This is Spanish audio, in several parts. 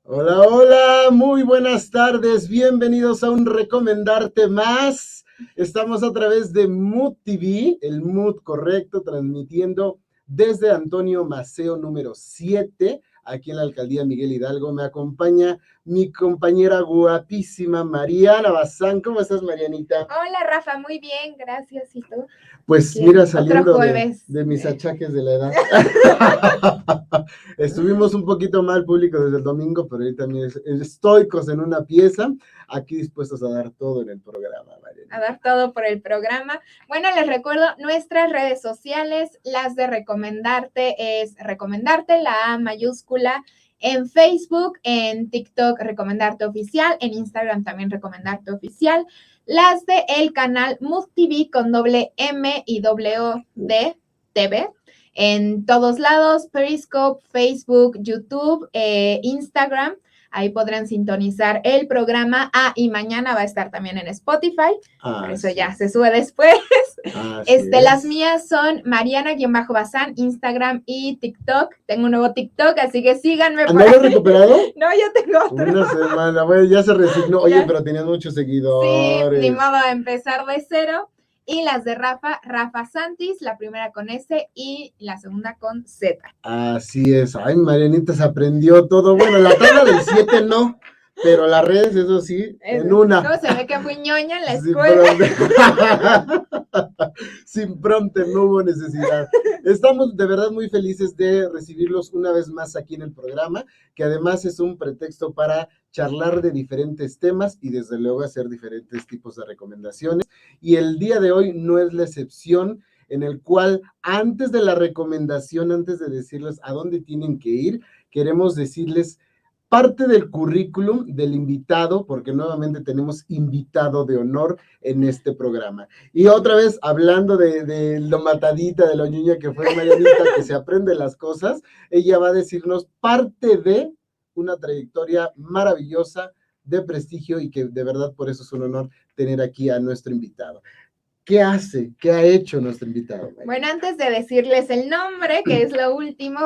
Hola, hola, muy buenas tardes, bienvenidos a un Recomendarte Más. Estamos a través de Mood TV, el Mood correcto, transmitiendo desde Antonio Maceo número 7, aquí en la Alcaldía Miguel Hidalgo. Me acompaña mi compañera guapísima Mariana Bazán. ¿Cómo estás, Marianita? Hola, Rafa, muy bien, gracias. ¿Y tú? Pues Bien. mira, saliendo Otro de mis achaques de la edad. Estuvimos un poquito mal público desde el domingo, pero ahorita también estoicos en una pieza, aquí dispuestos a dar todo en el programa, Mariana. A dar todo por el programa. Bueno, les recuerdo nuestras redes sociales, las de Recomendarte es Recomendarte, la A mayúscula, en Facebook, en TikTok Recomendarte Oficial, en Instagram también Recomendarte Oficial, las de el canal Mood TV con doble M y doble O de TV, en todos lados, Periscope, Facebook, YouTube, Instagram. Ahí podrán sintonizar el programa. Y mañana va a estar también en Spotify. Por eso ya se sube después. Las mías son Mariana-Bazán, Instagram y TikTok. Tengo un nuevo TikTok, así que síganme. ¿No lo has recuperado? No, yo tengo otro. Una semana, bueno, ya se resignó. Oye, pero tenías muchos seguidores. Sí, ni modo de empezar de cero. Y las de Rafa Santis, la primera con S y la segunda con Z. Así es. Ay, Marianita se aprendió todo. Bueno, la tabla del 7 no, pero las redes, eso sí, en una. No, se ve que fui ñoña en la escuela. Sin prompter, no hubo necesidad. Estamos de verdad muy felices de recibirlos una vez más aquí en el programa, que además es un pretexto para charlar de diferentes temas y desde luego hacer diferentes tipos de recomendaciones. Y el día de hoy no es la excepción, en el cual antes de la recomendación, antes de decirles a dónde tienen que ir, queremos decirles parte del currículum del invitado, porque nuevamente tenemos invitado de honor en este programa. Y otra vez, hablando de lo matadita, de lo ñuña que fue Marianita, que se aprende las cosas, ella va a decirnos parte de una trayectoria maravillosa, de prestigio, y que de verdad por eso es un honor tener aquí a nuestro invitado. ¿Qué hace? ¿Qué ha hecho nuestro invitado? Bueno, antes de decirles el nombre, que es lo último,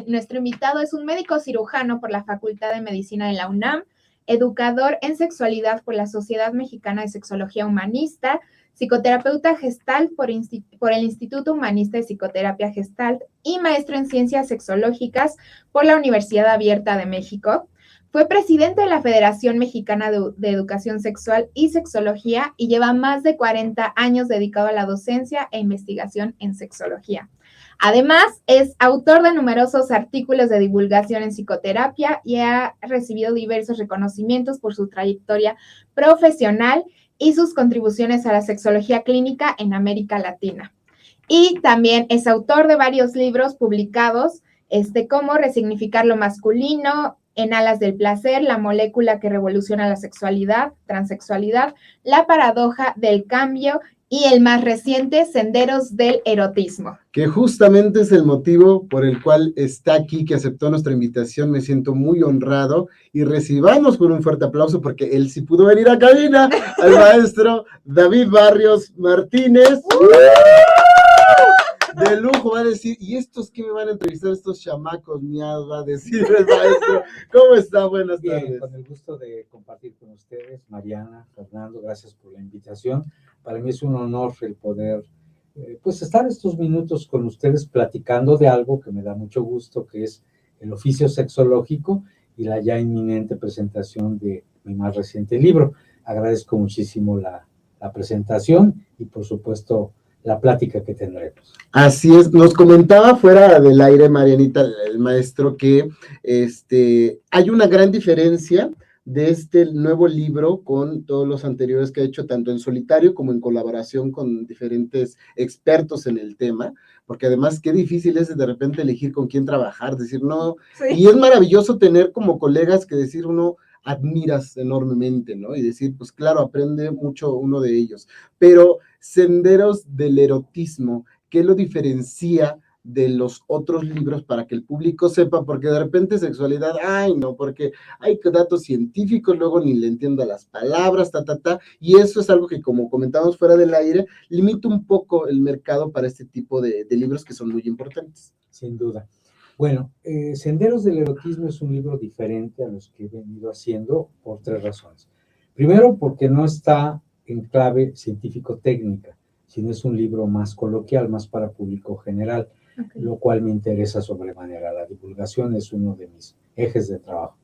nuestro invitado es un médico cirujano por la Facultad de Medicina de la UNAM, educador en sexualidad por la Sociedad Mexicana de Sexología Humanista, psicoterapeuta Gestalt por el Instituto Humanista de Psicoterapia Gestalt y maestro en Ciencias Sexológicas por la Universidad Abierta de México. Fue presidente de la Federación Mexicana de Educación Sexual y Sexología y lleva más de 40 años dedicado a la docencia e investigación en sexología. Además, es autor de numerosos artículos de divulgación en psicoterapia y ha recibido diversos reconocimientos por su trayectoria profesional y sus contribuciones a la sexología clínica en América Latina. Y también es autor de varios libros publicados, como Resignificar lo masculino, En alas del placer, La molécula que revoluciona la sexualidad, transexualidad, La paradoja del cambio y el más reciente, Senderos del erotismo. Que justamente es el motivo por el cual está aquí, que aceptó nuestra invitación. Me siento muy honrado y recibamos con un fuerte aplauso, porque él sí pudo venir a cabina, al maestro David Barrios Martínez. De lujo, va a decir, ¿y estos qué me van a entrevistar? Estos chamacos mías, va a decir el maestro. ¿Cómo está? Buenas tardes. Bien, con el gusto de compartir con ustedes, Mariana, Fernando, gracias por la invitación. Para mí es un honor el poder, estar estos minutos con ustedes platicando de algo que me da mucho gusto, que es el oficio sexológico y la ya inminente presentación de mi más reciente libro. Agradezco muchísimo la presentación y, por supuesto, la plática que tendremos. Así es, nos comentaba fuera del aire, Marianita, el maestro, que hay una gran diferencia de este nuevo libro con todos los anteriores que ha hecho, tanto en solitario como en colaboración con diferentes expertos en el tema, porque además qué difícil es de repente elegir con quién trabajar, decir no, Sí. y es maravilloso tener como colegas que decir uno admiras enormemente, ¿no? Y decir, pues claro, aprende mucho uno de ellos, pero Senderos del Erotismo, ¿qué lo diferencia de los otros libros para que el público sepa? Porque de repente sexualidad, ay no, porque hay datos científicos, luego ni le entiendo a las palabras, y eso es algo que, como comentamos fuera del aire, limita un poco el mercado para este tipo de libros que son muy importantes. Sin duda. Bueno, Senderos del Erotismo es un libro diferente a los que he venido haciendo por 3 razones. Primero, porque no está en clave científico-técnica, sino es un libro más coloquial, más para público general, lo cual me interesa sobremanera. La divulgación es uno de mis ejes de trabajo.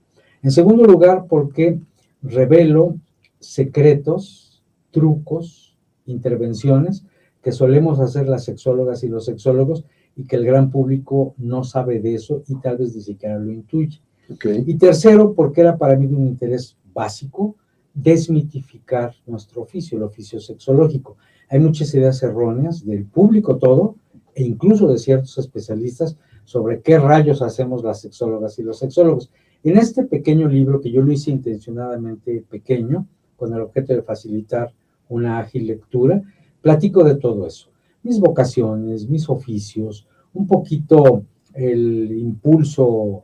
En segundo lugar, porque revelo secretos, trucos, intervenciones que solemos hacer las sexólogas y los sexólogos y que el gran público no sabe de eso y tal vez ni siquiera lo intuye. Okay. Y tercero, porque era para mí de un interés básico desmitificar nuestro oficio, el oficio sexológico. Hay muchas ideas erróneas del público todo, e incluso de ciertos especialistas, sobre qué rayos hacemos las sexólogas y los sexólogos. En este pequeño libro, que yo lo hice intencionadamente pequeño, con el objeto de facilitar una ágil lectura, platico de todo eso. Mis vocaciones, mis oficios, un poquito el impulso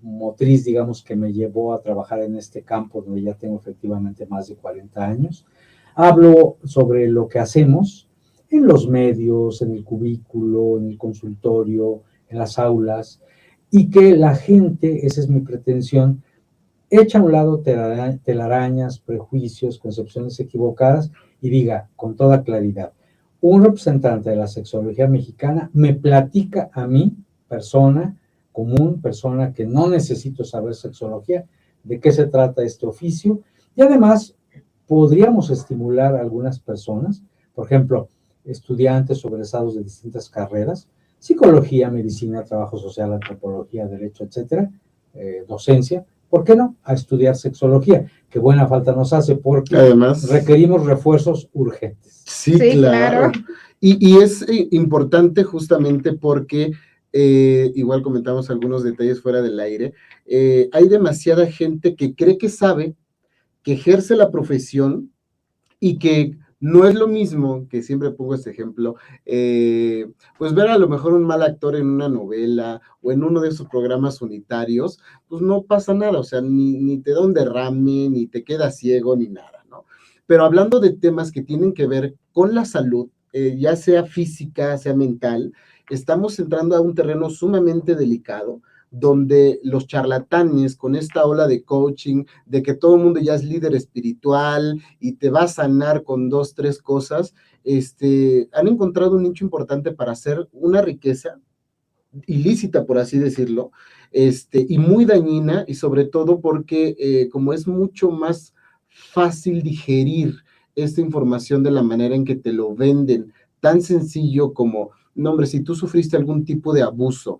motriz, digamos, que me llevó a trabajar en este campo, donde ya tengo efectivamente más de 40 años. Hablo sobre lo que hacemos en los medios, en el cubículo, en el consultorio, en las aulas, y que la gente, esa es mi pretensión, echa a un lado telarañas, prejuicios, concepciones equivocadas y diga con toda claridad, un representante de la sexología mexicana me platica a mí, persona común, persona que no necesito saber sexología, de qué se trata este oficio, y además podríamos estimular a algunas personas, por ejemplo, estudiantes o egresados de distintas carreras, psicología, medicina, trabajo social, antropología, derecho, etcétera, docencia, ¿por qué no? A estudiar sexología, que buena falta nos hace porque además requerimos refuerzos urgentes. Sí, claro. Y es importante justamente porque, igual comentamos algunos detalles fuera del aire, hay demasiada gente que cree que sabe, que ejerce la profesión y que no es lo mismo, que siempre pongo este ejemplo, pues ver a lo mejor un mal actor en una novela o en uno de esos programas unitarios, pues no pasa nada, o sea, ni te da un derrame, ni te quedas ciego, ni nada, ¿no? Pero hablando de temas que tienen que ver con la salud, ya sea física, sea mental, estamos entrando a un terreno sumamente delicado, donde los charlatanes con esta ola de coaching, de que todo el mundo ya es líder espiritual y te va a sanar con 2, 3 cosas, han encontrado un nicho importante para hacer una riqueza ilícita, por así decirlo, y muy dañina, y sobre todo porque como es mucho más fácil digerir esta información de la manera en que te lo venden, tan sencillo como, no hombre, si tú sufriste algún tipo de abuso,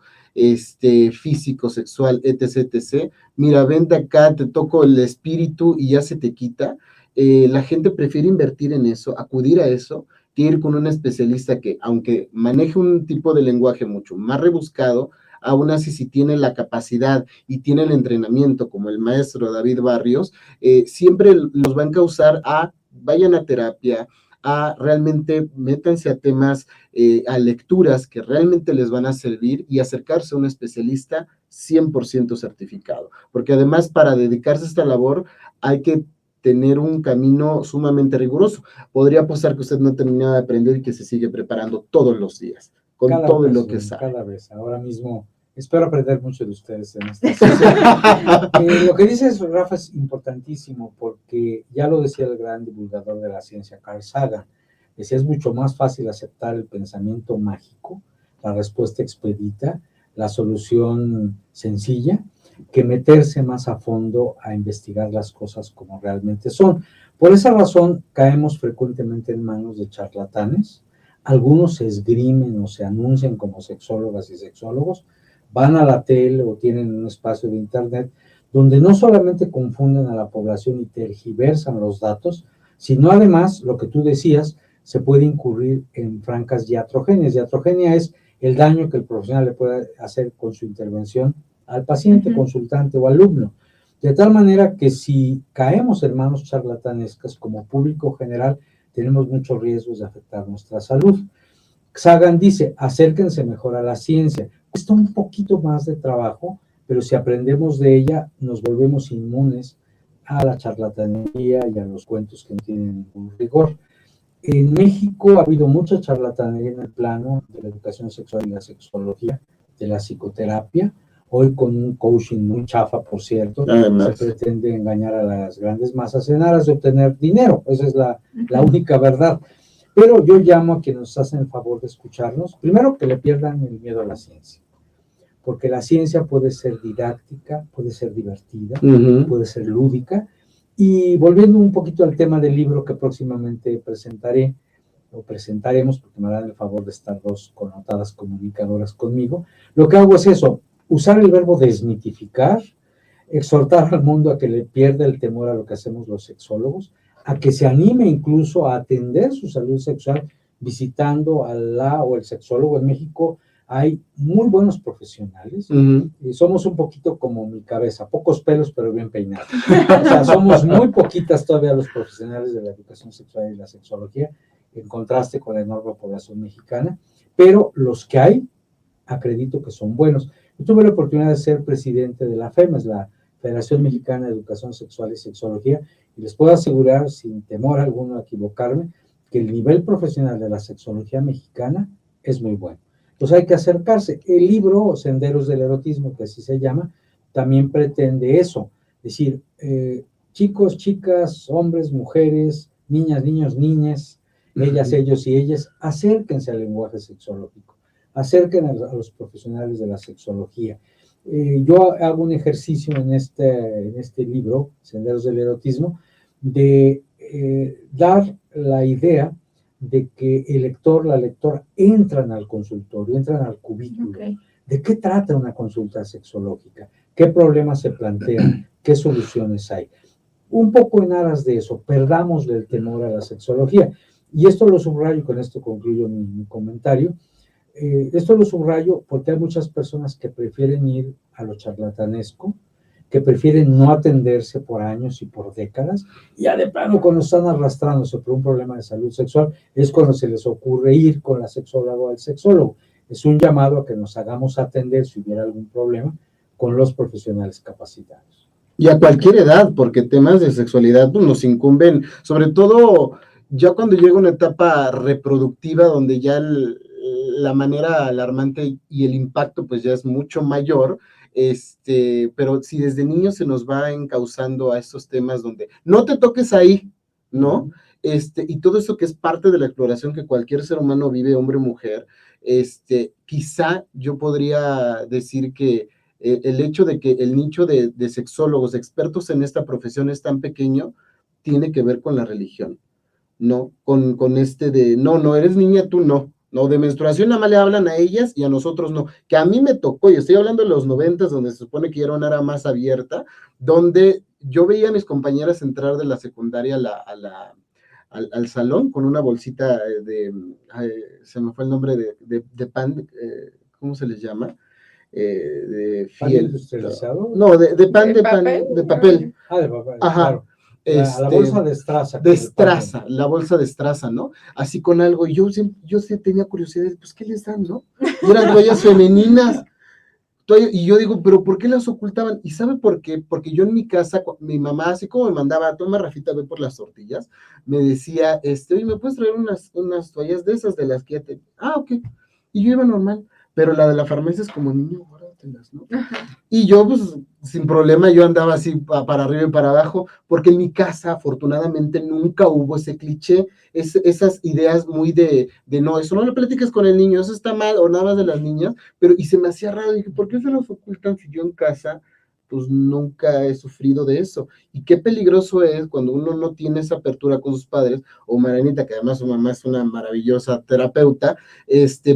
físico, sexual, etc., mira, vente acá, te toco el espíritu y ya se te quita. La gente prefiere invertir en eso, acudir a eso, que ir con un especialista que, aunque maneje un tipo de lenguaje mucho más rebuscado, aún así si tiene la capacidad y tiene el entrenamiento como el maestro David Barrios, siempre los va a encauzar a vayan a terapia, a realmente métanse a temas, a lecturas que realmente les van a servir y acercarse a un especialista 100% certificado, porque además para dedicarse a esta labor hay que tener un camino sumamente riguroso. Podría apostar que usted no termina de aprender y que se sigue preparando todos los días, con cada todo vez, lo que sabe. Cada vez, ahora mismo, espero aprender mucho de ustedes en esta sesión. Lo que dices, Rafa, es importantísimo, porque ya lo decía el gran divulgador de la ciencia, Carl Sagan, decía, es mucho más fácil aceptar el pensamiento mágico, la respuesta expedita, la solución sencilla, que meterse más a fondo a investigar las cosas como realmente son. Por esa razón, caemos frecuentemente en manos de charlatanes. Algunos se esgrimen o se anuncian como sexólogas y sexólogos, van a la tele o tienen un espacio de internet donde no solamente confunden a la población y tergiversan los datos, sino además, lo que tú decías, se puede incurrir en francas iatrogenias. Iatrogenia es el daño que el profesional le puede hacer con su intervención al paciente, consultante o alumno. De tal manera que si caemos en manos charlatanescas como público general, tenemos muchos riesgos de afectar nuestra salud. Sagan dice, acérquense mejor a la ciencia. Cuesta un poquito más de trabajo, pero si aprendemos de ella, nos volvemos inmunes a la charlatanería y a los cuentos que no tienen ningún rigor. En México ha habido mucha charlatanería en el plano de la educación sexual y la sexología, de la psicoterapia, hoy con un coaching muy chafa, por cierto, se pretende engañar a las grandes masas en aras de obtener dinero, esa es la única verdad. Pero yo llamo a quienes nos hacen el favor de escucharnos, primero que le pierdan el miedo a la ciencia, porque la ciencia puede ser didáctica, puede ser divertida, puede ser lúdica. Y volviendo un poquito al tema del libro que próximamente presentaremos, porque me harán el favor de estar dos connotadas comunicadoras conmigo, lo que hago es eso, usar el verbo desmitificar, exhortar al mundo a que le pierda el temor a lo que hacemos los sexólogos, a que se anime incluso a atender su salud sexual visitando a la o el sexólogo. En México hay muy buenos profesionales, y somos un poquito como mi cabeza, pocos pelos pero bien peinados. O sea, somos muy poquitas todavía los profesionales de la educación sexual y la sexología, en contraste con la enorme población mexicana, pero los que hay, acredito que son buenos. Yo tuve la oportunidad de ser presidente de la FEMES, la Federación Mexicana de Educación Sexual y Sexología, y les puedo asegurar, sin temor alguno a equivocarme, que el nivel profesional de la sexología mexicana es muy bueno. Entonces hay que acercarse. El libro, Senderos del Erotismo, que así se llama, también pretende eso, es decir, chicos, chicas, hombres, mujeres, niñas, niños, niñas, ellas, ellos y ellas, acérquense al lenguaje sexológico, acérquense a los profesionales de la sexología. Yo hago un ejercicio en este libro, Senderos del Erotismo, de dar la idea de que el lector, la lectora, entran al consultorio, entran al cubículo. ¿De qué trata una consulta sexológica? ¿Qué problemas se plantean? ¿Qué soluciones hay? Un poco en aras de eso, perdamos el temor a la sexología. Y esto lo subrayo, y con esto concluyo mi comentario. Esto lo subrayo porque hay muchas personas que prefieren ir a lo charlatanesco, que prefieren no atenderse por años y por décadas, y ya de plano cuando están arrastrándose por un problema de salud sexual, es cuando se les ocurre ir con la sexóloga o el sexólogo. Es un llamado a que nos hagamos atender si hubiera algún problema con los profesionales capacitados. Y a cualquier edad, porque temas de sexualidad pues, nos incumben, sobre todo ya cuando llega una etapa reproductiva donde ya la manera alarmante y el impacto pues ya es mucho mayor. Pero si desde niños se nos va encauzando a estos temas donde no te toques ahí, ¿no? Y todo eso que es parte de la exploración que cualquier ser humano vive, hombre o mujer, quizá yo podría decir que el hecho de que el nicho de sexólogos, expertos en esta profesión es tan pequeño, tiene que ver con la religión, ¿no? Con no eres niña, tú no. No, de menstruación nada más le hablan a ellas y a nosotros no, que a mí me tocó, yo estoy hablando de los 90s, donde se supone que era una era más abierta, donde yo veía a mis compañeras entrar de la secundaria al salón con una bolsita se me fue el nombre de pan, ¿cómo se les llama? De ¿Pan industrializado? No, de pan, de papel. De papel, Ajá. Claro. La bolsa de estraza. La bolsa de estraza, ¿no? Así con algo, y yo sí tenía curiosidad, pues, ¿qué les dan, no? Y eran toallas femeninas, y yo digo, ¿pero por qué las ocultaban? ¿Y sabe por qué? Porque yo en mi casa, mi mamá, así como me mandaba, toma Rafita, ve por las tortillas, me decía, oye, ¿me puedes traer unas toallas de esas de las que ya te... Ah, ok, y yo iba normal, pero la de la farmacia es como, niño, guárdatelas, ¿no? Y yo, pues, sin problema, yo andaba así para arriba y para abajo, porque en mi casa, afortunadamente, nunca hubo ese cliché, esas ideas muy de no, eso no lo platiques con el niño, eso está mal, o nada más de las niñas, y se me hacía raro, dije, ¿por qué se los ocultan si yo en casa, pues, nunca he sufrido de eso? Y qué peligroso es cuando uno no tiene esa apertura con sus padres, o Marianita, que además su mamá es una maravillosa terapeuta,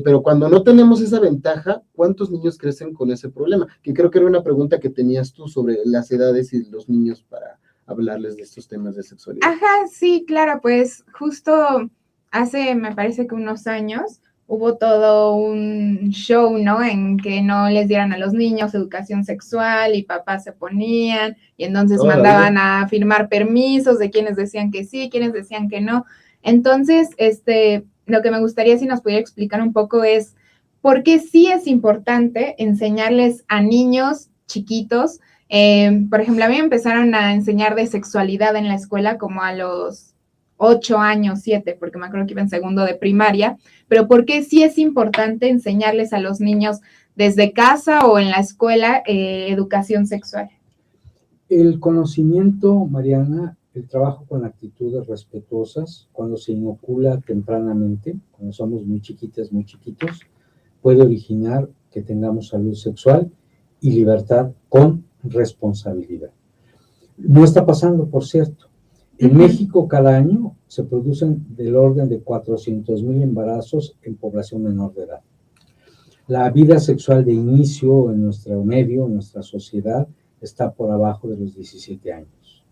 pero cuando no tenemos esa ventaja, ¿cuántos niños crecen con ese problema? Que creo que era una pregunta que tenías tú sobre las edades y los niños para hablarles de estos temas de sexualidad. Ajá, sí, claro, pues justo hace, me parece que unos años, hubo todo un show, ¿no? En que no les dieran a los niños educación sexual y papás se oponían y entonces mandaban a firmar permisos de quienes decían que sí, quienes decían que no. Entonces, lo que me gustaría si nos pudiera explicar un poco es por qué sí es importante enseñarles a niños chiquitos. Por ejemplo, a mí me empezaron a enseñar de sexualidad en la escuela como a los 8 años, 7, porque me acuerdo que iba en segundo de primaria, pero ¿por qué sí es importante enseñarles a los niños desde casa o en la escuela educación sexual? El conocimiento, Mariana, el trabajo con actitudes respetuosas, cuando se inocula tempranamente, cuando somos muy chiquitas, muy chiquitos, puede originar que tengamos salud sexual y libertad con responsabilidad. No está pasando, por cierto. En México cada año se producen del orden de 400,000 embarazos en población menor de edad. La vida sexual de inicio en nuestro medio, en nuestra sociedad, está por abajo de los 17 años.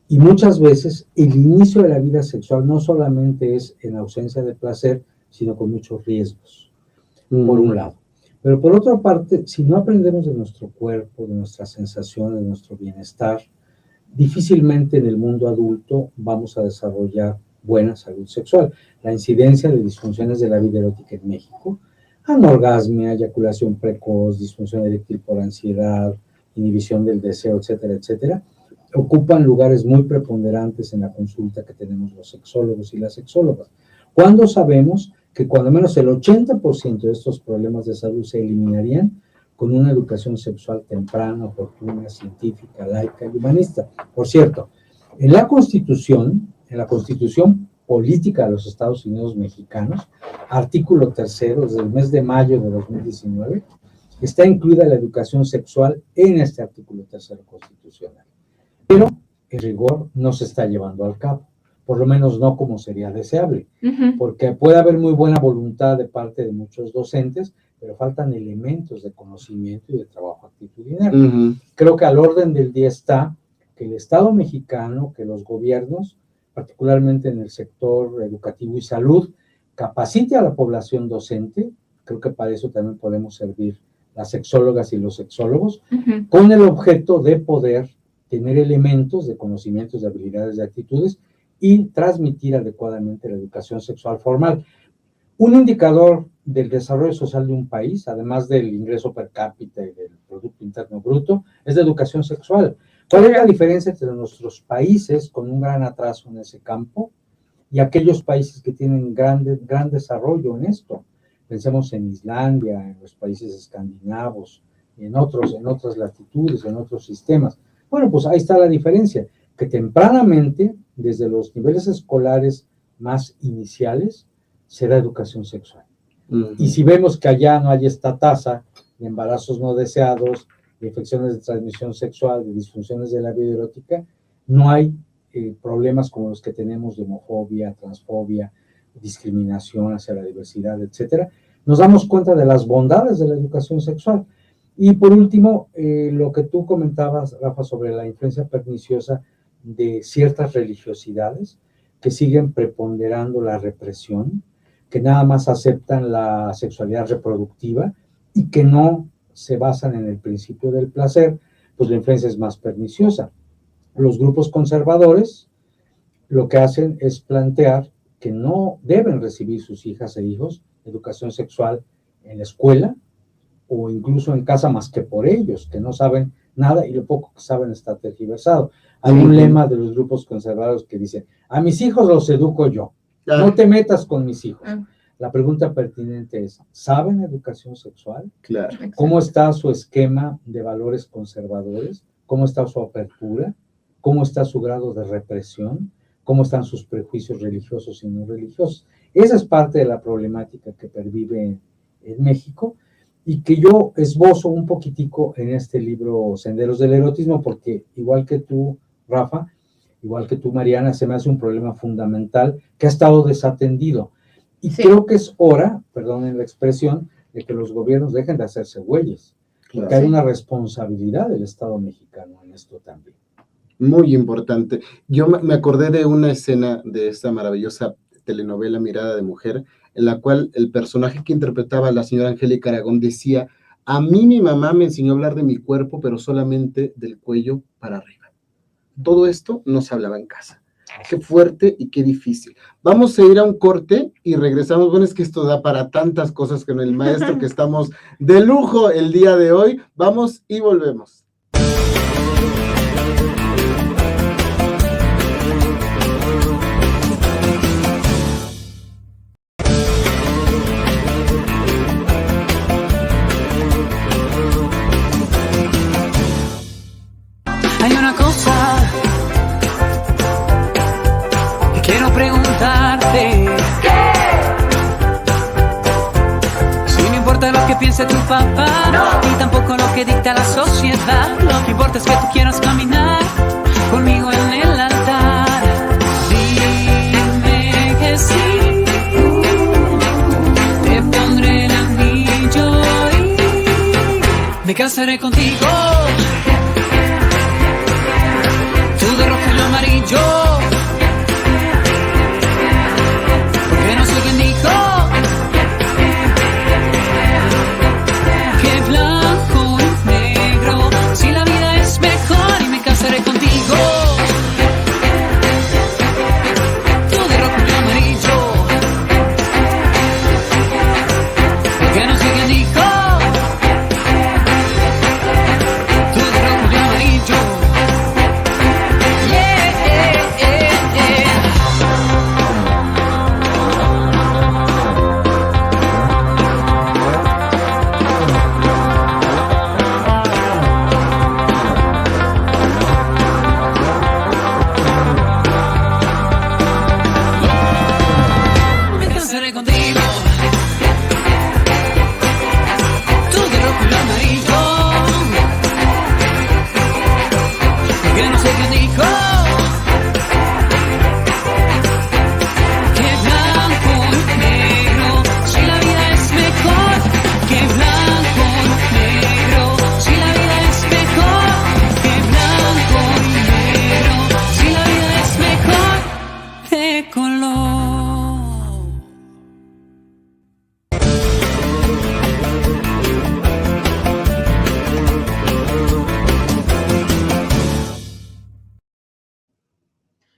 Y muchas veces el inicio de la vida sexual no solamente es en ausencia de placer, sino con muchos riesgos, por un lado. Pero por otra parte, si no aprendemos de nuestro cuerpo, de nuestras sensaciones, de nuestro bienestar, difícilmente en el mundo adulto vamos a desarrollar buena salud sexual. La incidencia de disfunciones de la vida erótica en México, anorgasmia, eyaculación precoz, disfunción eréctil por ansiedad, inhibición del deseo, etcétera, etcétera, ocupan lugares muy preponderantes en la consulta que tenemos los sexólogos y las sexólogas. Cuando sabemos que cuando menos el 80% de estos problemas de salud se eliminarían con una educación sexual temprana, oportuna, científica, laica y humanista. Por cierto, en la Constitución política de los Estados Unidos mexicanos, artículo 3, desde el mes de mayo de 2019, está incluida la educación sexual en este artículo 3 constitucional. Pero, en rigor, no se está llevando al cabo, por lo menos no como sería deseable, porque puede haber muy buena voluntad de parte de muchos docentes, pero faltan elementos de conocimiento y de trabajo actitudinal. Creo que al orden del día está que el Estado mexicano, que los gobiernos, particularmente en el sector educativo y salud, capacite a la población docente. Creo que para eso también podemos servir las sexólogas y los sexólogos, con el objeto de poder tener elementos de conocimientos, de habilidades, de actitudes y transmitir adecuadamente la educación sexual formal. Un indicador del desarrollo social de un país, además del ingreso per cápita y del Producto Interno Bruto, es la educación sexual. ¿Cuál es la diferencia entre nuestros países con un gran atraso en ese campo y aquellos países que tienen gran desarrollo en esto? Pensemos en Islandia, en los países escandinavos, en otras latitudes, en otros sistemas. Bueno, pues ahí está la diferencia, que tempranamente, desde los niveles escolares más iniciales, se da educación sexual. Y si vemos que allá no hay esta tasa de embarazos no deseados, de infecciones de transmisión sexual, de disfunciones de la vida erótica, no hay problemas como los que tenemos de homofobia, transfobia, discriminación hacia la diversidad, etcétera. Nos damos cuenta de las bondades de la educación sexual. Y por último, lo que tú comentabas, Rafa, sobre la influencia perniciosa de ciertas religiosidades que siguen preponderando la represión, que nada más aceptan la sexualidad reproductiva y que no se basan en el principio del placer, pues la influencia es más perniciosa. Los grupos conservadores lo que hacen es plantear que no deben recibir sus hijas e hijos educación sexual en la escuela o incluso en casa más que por ellos, que no saben nada y lo poco que saben está tergiversado. Hay un lema de los grupos conservadores que dice, a mis hijos los educo yo, no te metas con mis hijos. La pregunta pertinente es, ¿saben educación sexual? Claro. ¿Cómo está su esquema de valores conservadores? ¿Cómo está su apertura? ¿Cómo está su grado de represión? ¿Cómo están sus prejuicios religiosos y no religiosos? Esa es parte de la problemática que pervive en México y que yo esbozo un poquitico en este libro Senderos del Erotismo, porque igual que tú, Rafa, igual que tú, Mariana, se me hace un problema fundamental que ha estado desatendido. Y creo que es hora, perdonen la expresión, de que los gobiernos dejen de hacerse güeyes, porque hay una responsabilidad del Estado mexicano en esto también. Muy importante. Yo me acordé de una escena de esta maravillosa telenovela Mirada de Mujer, en la cual el personaje que interpretaba la señora Angélica Aragón decía: a mí mi mamá me enseñó a hablar de mi cuerpo, pero solamente del cuello para arriba. Todo esto no se hablaba en casa. Qué fuerte y qué difícil. Vamos a ir a un corte y regresamos. Bueno, es que esto da para tantas cosas con el maestro que estamos de lujo el día de hoy. Vamos y volvemos. Hay una cosa que quiero preguntarte. Si no importa lo que piense tu papá, no, ni tampoco lo que dicta la sociedad. Lo que importa es que tú quieras caminar conmigo en el altar. Dime que sí, te pondré el anillo y me casaré contigo. De rojo y amarillo, porque no soy quien dijo que blanco y negro, si la vida es mejor y me casaré contigo. Tú de rojo y amarillo, porque no soy quien dijo tú de rojo y amarillo.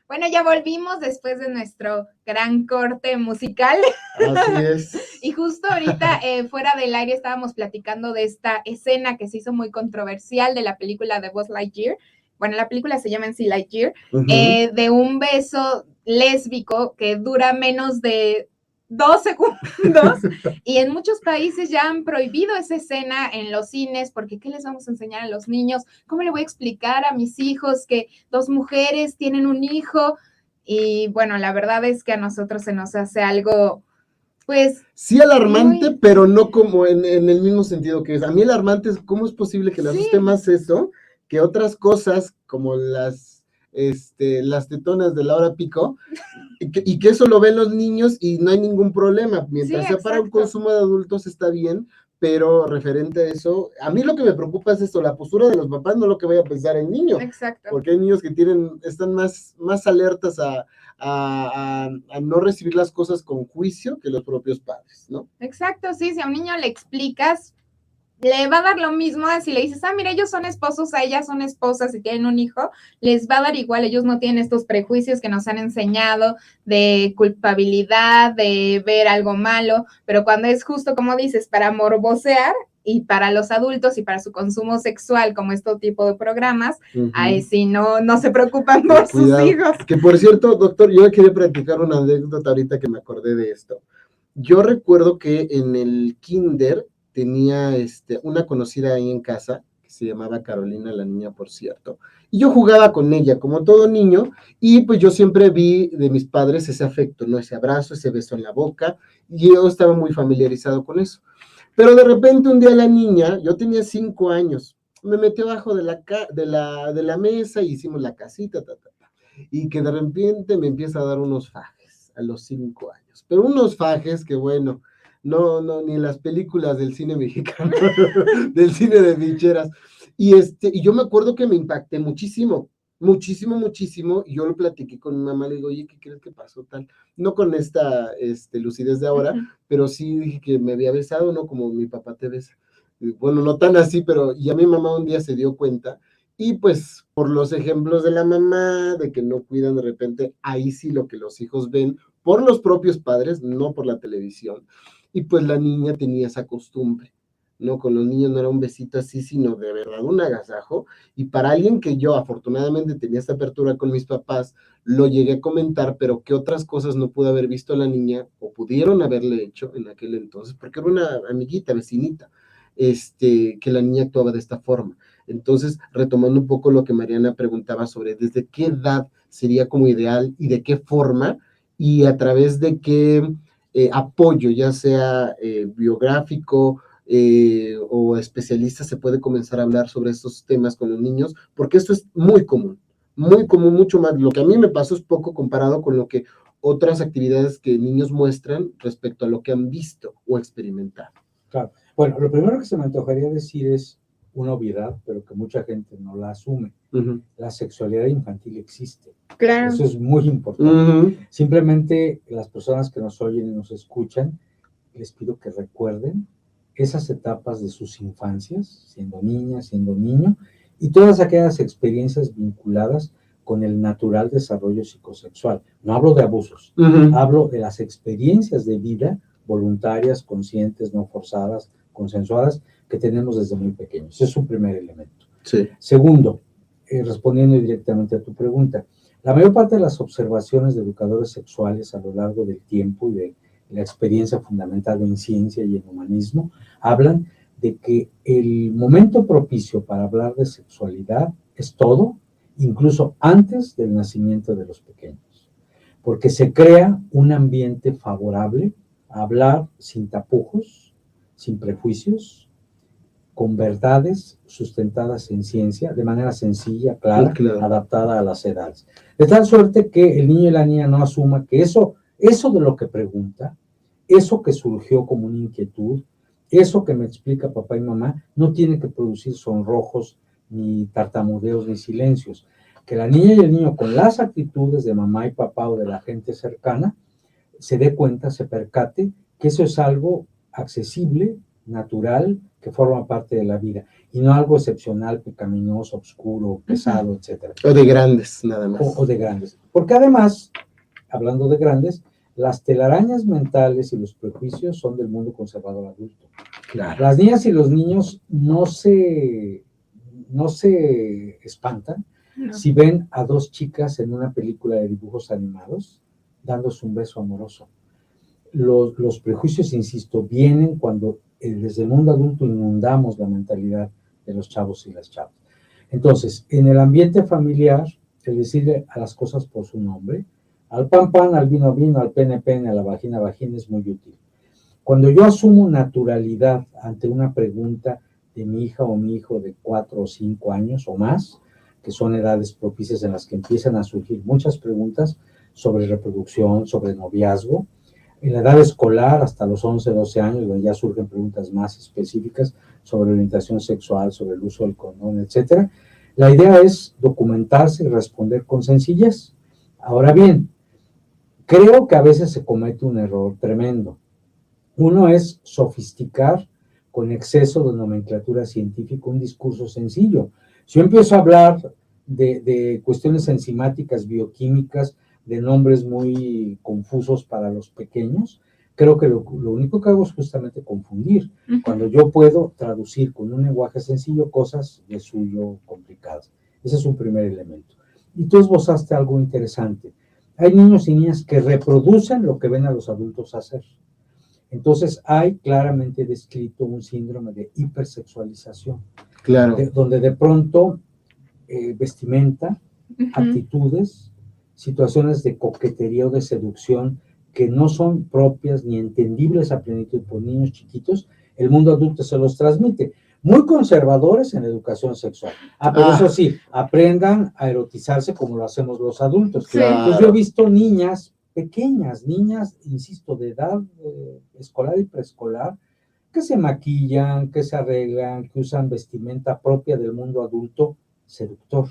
Bueno, ya volvimos después de nuestro gran corte musical. Así es. Y justo ahorita, fuera del aire, estábamos platicando de esta escena que se hizo muy controversial de la película de Buzz Lightyear. Bueno, la película se llama en sí Lightyear, de un beso lésbico que dura menos de 2 segundos, y en muchos países ya han prohibido esa escena en los cines, porque ¿qué les vamos a enseñar a los niños? ¿Cómo le voy a explicar a mis hijos que 2 mujeres tienen un hijo? Y bueno, la verdad es que a nosotros se nos hace algo, pues... Sí alarmante, pero no como en el mismo sentido que es. A mí alarmante es cómo es posible que le asuste más eso que otras cosas como las tetonas de Laura Pico, y que eso lo ven los niños y no hay ningún problema. Mientras sea para un consumo de adultos está bien, pero referente a eso, a mí lo que me preocupa es esto, la postura de los papás, no lo que vaya a pensar el niño. Exacto. Porque hay niños que están más alertas a no recibir las cosas con juicio que los propios padres, ¿no? Exacto, sí, si a un niño le explicas, le va a dar lo mismo si le dices, mira, ellos son esposos, a ellas son esposas y tienen un hijo, les va a dar igual, ellos no tienen estos prejuicios que nos han enseñado de culpabilidad, de ver algo malo, pero cuando es justo, como dices, para morbosear y para los adultos y para su consumo sexual, como este tipo de programas, ahí sí no se preocupan por sus hijos. Que por cierto, doctor, yo quería practicar una anécdota ahorita que me acordé de esto. Yo recuerdo que en el kinder tenía una conocida ahí en casa, que se llamaba Carolina, la niña, por cierto, y yo jugaba con ella, como todo niño, y pues yo siempre vi de mis padres ese afecto, ¿no? Ese abrazo, ese beso en la boca, y yo estaba muy familiarizado con eso. Pero de repente un día la niña, yo tenía 5 años, me metió abajo de la mesa y hicimos la casita, y que de repente me empieza a dar unos fajes a los 5 años, pero unos fajes que bueno, no, ni en las películas del cine mexicano, del cine de ficheras. Y yo me acuerdo que me impacté muchísimo, muchísimo, muchísimo, y yo lo platiqué con mi mamá, le digo, oye, ¿qué crees que pasó tal? No con esta lucidez de ahora, pero sí dije que me había besado, ¿no? Como mi papá te besa. Y bueno, no tan así, pero ya mi mamá un día se dio cuenta, y pues por los ejemplos de la mamá, de que no cuidan de repente, ahí sí lo que los hijos ven, por los propios padres, no por la televisión, y pues la niña tenía esa costumbre, ¿no? Con los niños no era un besito así, sino de verdad un agasajo, y para alguien que yo afortunadamente tenía esta apertura con mis papás, lo llegué a comentar, pero que otras cosas no pudo haber visto la niña o pudieron haberle hecho en aquel entonces, porque era una amiguita, vecinita, que la niña actuaba de esta forma. Entonces, retomando un poco lo que Mariana preguntaba sobre desde qué edad sería como ideal y de qué forma y a través de qué apoyo, ya sea biográfico, o especialistas, se puede comenzar a hablar sobre estos temas con los niños, porque esto es muy común, mucho más. Lo que a mí me pasó es poco comparado con lo que otras actividades que niños muestran respecto a lo que han visto o experimentado. Claro. Bueno, lo primero que se me antojaría decir es una obviedad, pero que mucha gente no la asume. La sexualidad infantil existe. Claro. Eso es muy importante. Simplemente las personas que nos oyen y nos escuchan, les pido que recuerden esas etapas de sus infancias, siendo niña, siendo niño, y todas aquellas experiencias vinculadas con el natural desarrollo psicosexual. No hablo de abusos, hablo de las experiencias de vida voluntarias, conscientes, no forzadas, consensuadas, que tenemos desde muy pequeños. Ese es un primer elemento. Sí. Segundo, respondiendo directamente a tu pregunta, la mayor parte de las observaciones de educadores sexuales a lo largo del tiempo y de la experiencia fundamentada en ciencia y en humanismo, hablan de que el momento propicio para hablar de sexualidad es todo, incluso antes del nacimiento de los pequeños, porque se crea un ambiente favorable a hablar sin tapujos, sin prejuicios, con verdades sustentadas en ciencia, de manera sencilla, clara, adaptada a las edades. De tal suerte que el niño y la niña no asuma que eso de lo que pregunta, eso que surgió como una inquietud, eso que me explica papá y mamá, no tiene que producir sonrojos, ni tartamudeos, ni silencios. Que la niña y el niño, con las actitudes de mamá y papá o de la gente cercana, se dé cuenta, se percate que eso es algo accesible, natural, que forma parte de la vida, y no algo excepcional, pecaminoso, oscuro, pesado, etc. O de grandes, nada más. O de grandes. Porque además, hablando de grandes, las telarañas mentales y los prejuicios son del mundo conservador adulto. Claro. Las niñas y los niños no se espantan si ven a dos chicas en una película de dibujos animados dándose un beso amoroso. Los prejuicios, insisto, vienen cuando desde el mundo adulto inundamos la mentalidad de los chavos y las chavas. Entonces, en el ambiente familiar, el decirle a las cosas por su nombre, al pan pan, al vino vino, al pene pene, a la vagina vagina, es muy útil. Cuando yo asumo naturalidad ante una pregunta de mi hija o mi hijo de 4 o 5 años o más, que son edades propicias en las que empiezan a surgir muchas preguntas sobre reproducción, sobre noviazgo, en la edad escolar hasta los 11, 12 años, donde ya surgen preguntas más específicas sobre orientación sexual, sobre el uso del condón, etc. La idea es documentarse y responder con sencillez. Ahora bien, creo que a veces se comete un error tremendo. Uno es sofisticar con exceso de nomenclatura científica un discurso sencillo. Si yo empiezo a hablar de cuestiones enzimáticas, bioquímicas, de nombres muy confusos para los pequeños, creo que lo único que hago es justamente confundir, cuando yo puedo traducir con un lenguaje sencillo cosas de suyo complicadas. Ese es un primer elemento. Y tú esbozaste algo interesante. Hay niños y niñas que reproducen lo que ven a los adultos hacer. Entonces hay claramente descrito un síndrome de hipersexualización, claro, donde de pronto vestimenta, actitudes, situaciones de coquetería o de seducción que no son propias ni entendibles a plenitud por niños chiquitos, el mundo adulto se los transmite. Muy conservadores en la educación sexual. Pero eso sí, aprendan a erotizarse como lo hacemos los adultos. Claro. Entonces yo he visto niñas pequeñas, niñas, insisto, de edad escolar y preescolar, que se maquillan, que se arreglan, que usan vestimenta propia del mundo adulto seductor.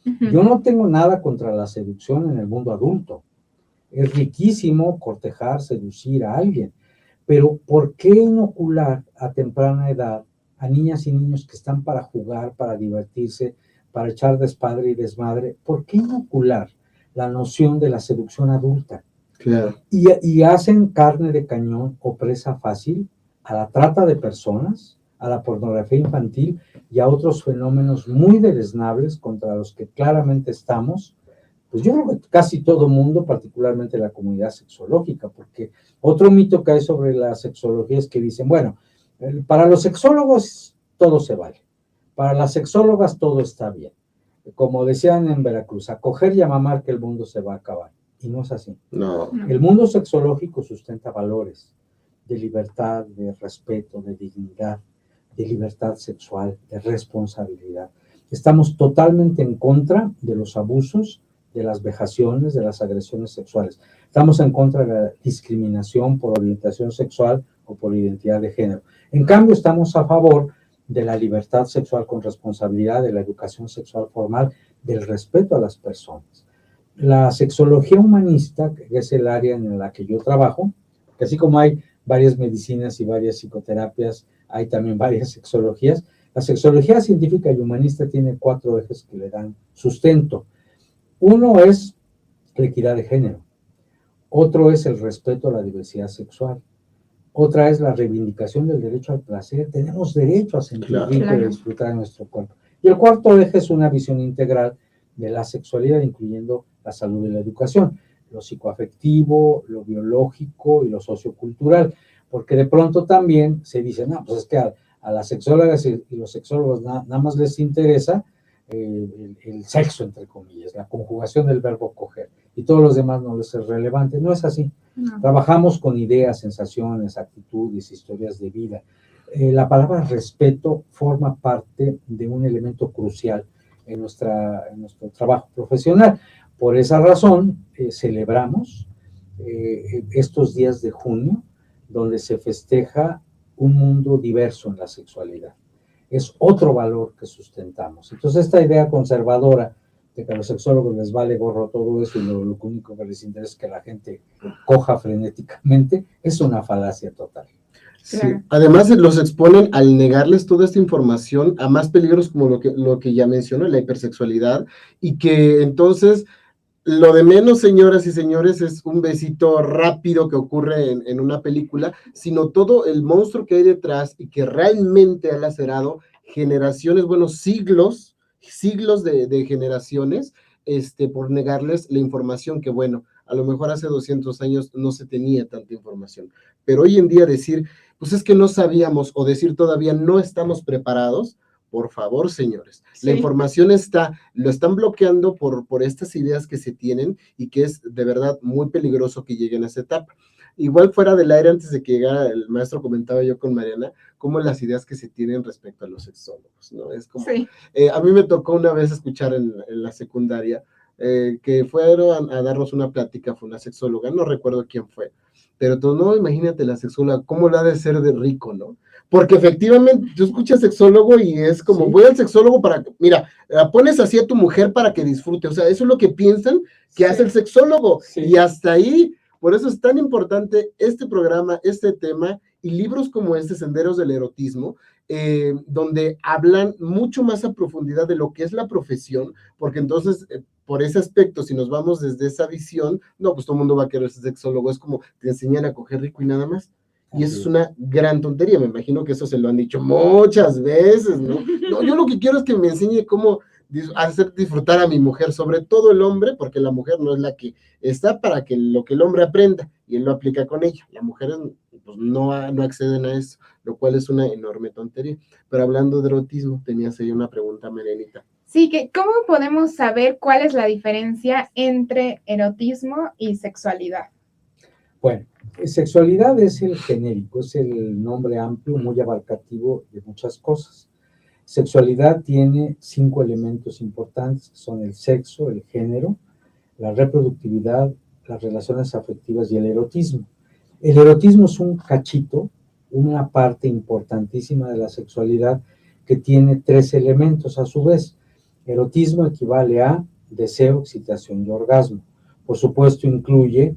Ujú. Yo no tengo nada contra la seducción en el mundo adulto. Es riquísimo cortejar, seducir a alguien, pero ¿por qué inocular a temprana edad a niñas y niños que están para jugar, para divertirse, para echar despadre y desmadre? ¿Por qué inocular la noción de la seducción adulta? Claro. Y hacen carne de cañón o presa fácil a la trata de personas, a la pornografía infantil y a otros fenómenos muy deleznables contra los que claramente estamos, pues yo creo que casi todo mundo, particularmente la comunidad sexológica, porque otro mito que hay sobre la sexología es que dicen, bueno, para los sexólogos todo se vale, para las sexólogas todo está bien. Como decían en Veracruz, a coger y a mamar que el mundo se va a acabar. Y no es así. No. El mundo sexológico sustenta valores de libertad, de respeto, de dignidad, de libertad sexual, de responsabilidad. Estamos totalmente en contra de los abusos, de las vejaciones, de las agresiones sexuales. Estamos en contra de la discriminación por orientación sexual o por identidad de género. En cambio, estamos a favor de la libertad sexual con responsabilidad, de la educación sexual formal, del respeto a las personas. La sexología humanista, que es el área en la que yo trabajo, que así como hay varias medicinas y varias psicoterapias, hay también varias sexologías. La sexología científica y humanista tiene 4 ejes que le dan sustento. Uno es la equidad de género, otro es el respeto a la diversidad sexual, otra es la reivindicación del derecho al placer. Tenemos derecho a sentir rico y a disfrutar de nuestro cuerpo. Y el 4º eje es una visión integral de la sexualidad, incluyendo la salud y la educación, lo psicoafectivo, lo biológico y lo sociocultural, porque de pronto también se dice, no, pues es que a las sexólogas y los sexólogos nada más les interesa el sexo, entre comillas, la conjugación del verbo coger, y todos los demás no les es relevante. No es así. No. Trabajamos con ideas, sensaciones, actitudes, historias de vida. La palabra respeto forma parte de un elemento crucial en nuestro trabajo profesional. Por esa razón, celebramos estos días de junio, donde se festeja un mundo diverso en la sexualidad. Es otro valor que sustentamos. Entonces, esta idea conservadora de que a los sexólogos les vale gorro todo eso y lo único que les interesa es que la gente coja frenéticamente, es una falacia total. Sí. Además, los exponen al negarles toda esta información a más peligros como lo que ya mencionó, la hipersexualidad, y que entonces lo de menos, señoras y señores, es un besito rápido que ocurre en una película, sino todo el monstruo que hay detrás y que realmente ha lacerado generaciones, bueno, siglos de generaciones, por negarles la información que, bueno, a lo mejor hace 200 años no se tenía tanta información, pero hoy en día decir, pues es que no sabíamos, o decir todavía no estamos preparados. Por favor, señores, sí. La información lo están bloqueando por estas ideas que se tienen y que es de verdad muy peligroso que lleguen a esa etapa. Igual fuera del aire, antes de que llegara el maestro, comentaba yo con Mariana, como las ideas que se tienen respecto a los sexólogos, ¿no? Es como, sí. A mí me tocó una vez escuchar en la secundaria que fueron a darnos una plática, fue una sexóloga, no recuerdo quién fue, pero tú, no, imagínate la sexóloga, cómo la ha de ser de rico, ¿no? Porque efectivamente, tú escuchas sexólogo y es como, sí. Voy al sexólogo para, mira, pones así a tu mujer para que disfrute, o sea, eso es lo que piensan que sí. Hace el sexólogo, sí. Y hasta ahí, por eso es tan importante este programa, este tema, y libros como Senderos del Erotismo, donde hablan mucho más a profundidad de lo que es la profesión, porque entonces, por ese aspecto, si nos vamos desde esa visión, no, pues todo el mundo va a querer ser sexólogo, es como te enseñan a coger rico y nada más. Y eso es una gran tontería, me imagino que eso se lo han dicho muchas veces, ¿no? No, yo lo que quiero es que me enseñe cómo hacer disfrutar a mi mujer, sobre todo el hombre, porque la mujer no es la que está para que lo que el hombre aprenda, y él lo aplica con ella. Las mujeres pues, no acceden a eso, lo cual es una enorme tontería. Pero hablando de erotismo, tenías ahí una pregunta, Marianita. Sí, que ¿cómo podemos saber cuál es la diferencia entre erotismo y sexualidad? Bueno, sexualidad es el genérico, es el nombre amplio, muy abarcativo de muchas cosas. Sexualidad tiene 5 elementos importantes, que son el sexo, el género, la reproductividad, las relaciones afectivas y el erotismo. El erotismo es un cachito, una parte importantísima de la sexualidad que tiene 3 elementos a su vez. Erotismo equivale a deseo, excitación y orgasmo. Por supuesto, incluye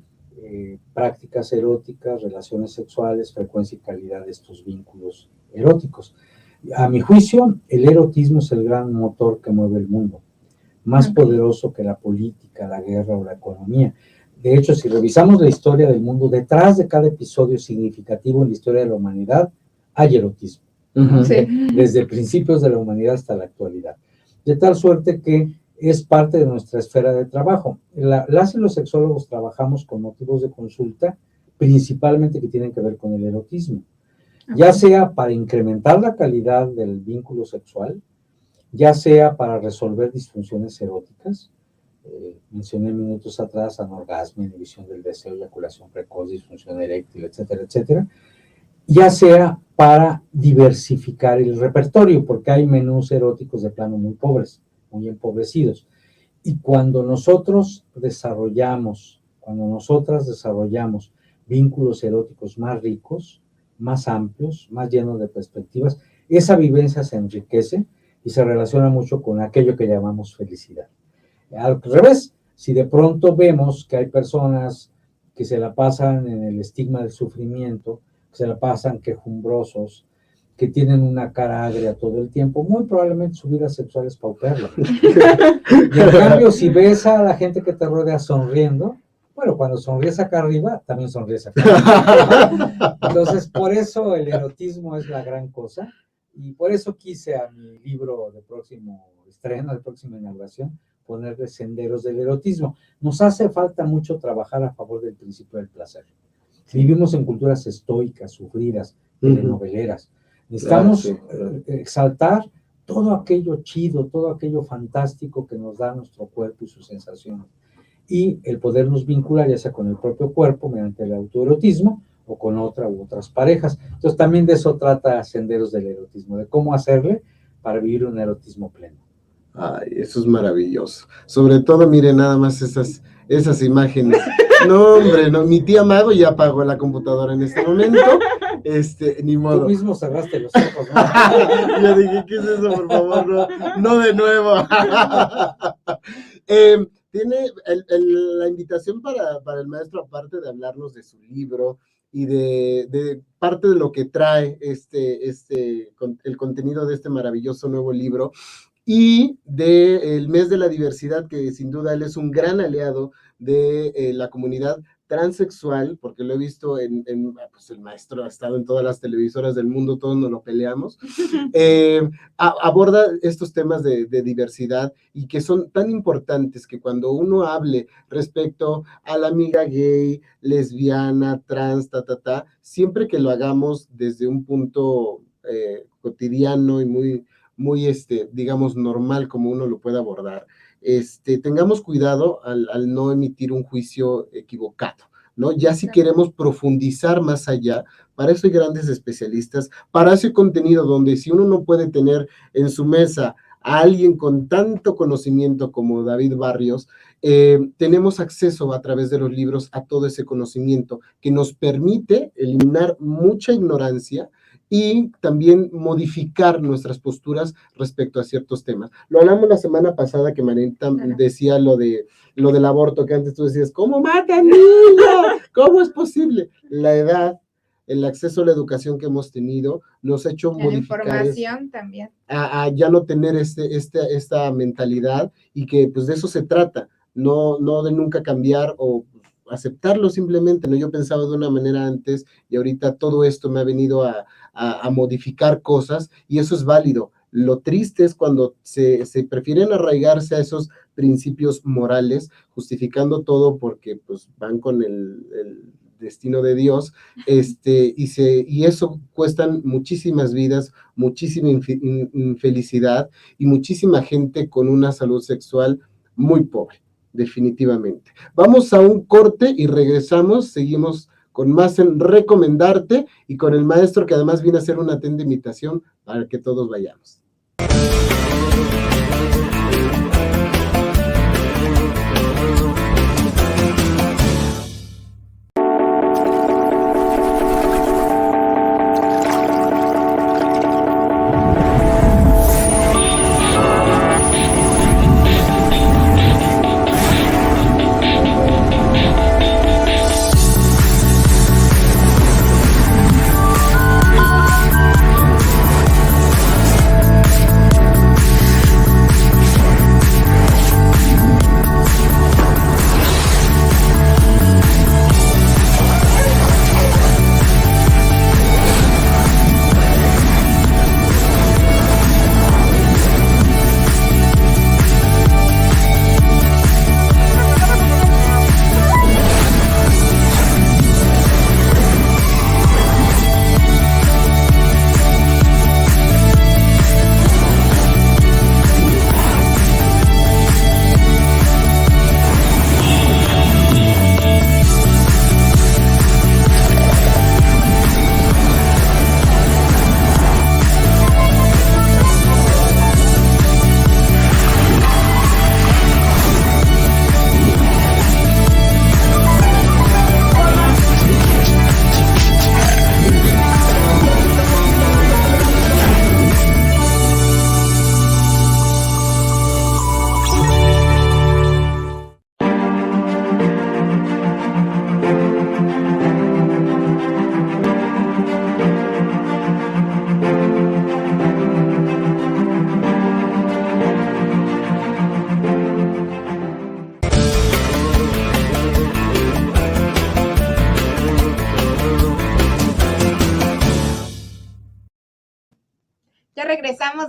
prácticas eróticas, relaciones sexuales, frecuencia y calidad de estos vínculos eróticos. A mi juicio, el erotismo es el gran motor que mueve el mundo, más poderoso que la política, la guerra o la economía. De hecho, si revisamos la historia del mundo, detrás de cada episodio significativo en la historia de la humanidad, hay erotismo. Sí. Desde principios de la humanidad hasta la actualidad. De tal suerte que es parte de nuestra esfera de trabajo. Las y los sexólogos trabajamos con motivos de consulta, principalmente que tienen que ver con el erotismo. Ya sea para incrementar la calidad del vínculo sexual, ya sea para resolver disfunciones eróticas, mencioné minutos atrás anorgasmia, inhibición del deseo, eyaculación precoz, disfunción eréctil, etcétera, etcétera, ya sea para diversificar el repertorio, porque hay menús eróticos de plano muy pobres, muy empobrecidos. Y cuando nosotras desarrollamos vínculos eróticos más ricos, más amplios, más llenos de perspectivas, esa vivencia se enriquece y se relaciona mucho con aquello que llamamos felicidad. Al revés, si de pronto vemos que hay personas que se la pasan en el estigma del sufrimiento, que se la pasan quejumbrosos, que tienen una cara agria todo el tiempo, muy probablemente su vida sexual es paupérrima. Y en cambio, si ves a la gente que te rodea sonriendo, bueno, cuando sonríes acá arriba, también sonríes acá arriba. Entonces, por eso el erotismo es la gran cosa, y por eso quise a mi libro de próximo estreno, de próxima inauguración, ponerle Senderos del Erotismo. Nos hace falta mucho trabajar a favor del principio del placer. Vivimos en culturas estoicas, sufridas, telenoveleras. Necesitamos exaltar todo aquello chido, todo aquello fantástico que nos da nuestro cuerpo y sus sensaciones. Y el podernos vincular, ya sea con el propio cuerpo, mediante el autoerotismo, o con otra u otras parejas. Entonces también de eso trata Senderos del Erotismo, de cómo hacerle para vivir un erotismo pleno. Ay, eso es maravilloso. Sobre todo, mire, nada más esas imágenes. No, hombre, no, mi tía Mago ya apagó la computadora en este momento. Ni modo. Tú mismo cerraste los ojos, ¿no? Yo dije, ¿qué es eso, por favor? No de nuevo. Tiene la invitación para el maestro, aparte de hablarnos de su libro y de parte de lo que trae el contenido de este maravilloso nuevo libro, y del mes de la diversidad, que sin duda él es un gran aliado de la comunidad transexual, porque lo he visto pues el maestro ha estado en todas las televisoras del mundo, todos nos lo peleamos, aborda estos temas de diversidad, y que son tan importantes que cuando uno hable respecto a la amiga gay, lesbiana, trans, siempre que lo hagamos desde un punto cotidiano y muy digamos, normal, como uno lo puede abordar, tengamos cuidado al no emitir un juicio equivocado, ¿no? Ya si queremos profundizar más allá, para eso hay grandes especialistas, para ese contenido donde si uno no puede tener en su mesa a alguien con tanto conocimiento como David Barrios, tenemos acceso a través de los libros a todo ese conocimiento que nos permite eliminar mucha ignorancia y también modificar nuestras posturas respecto a ciertos temas. Lo hablamos la semana pasada, que Marita decía lo del aborto, que antes tú decías, ¿cómo matan niños? ¿Cómo es posible? La edad, el acceso a la educación que hemos tenido, nos ha hecho modificar. La información también. A ya no tener esta mentalidad, y que pues de eso se trata, no de nunca cambiar o aceptarlo simplemente, ¿no? Yo pensaba de una manera antes, y ahorita todo esto me ha venido a modificar cosas, y eso es válido. Lo triste es cuando se prefieren arraigarse a esos principios morales, justificando todo porque pues van con el destino de Dios, y eso cuestan muchísimas vidas, muchísima infelicidad y muchísima gente con una salud sexual muy pobre, definitivamente. Vamos a un corte y regresamos, seguimos con más en Recomendarte, y con el maestro, que además viene a hacer una atenta invitación para que todos vayamos.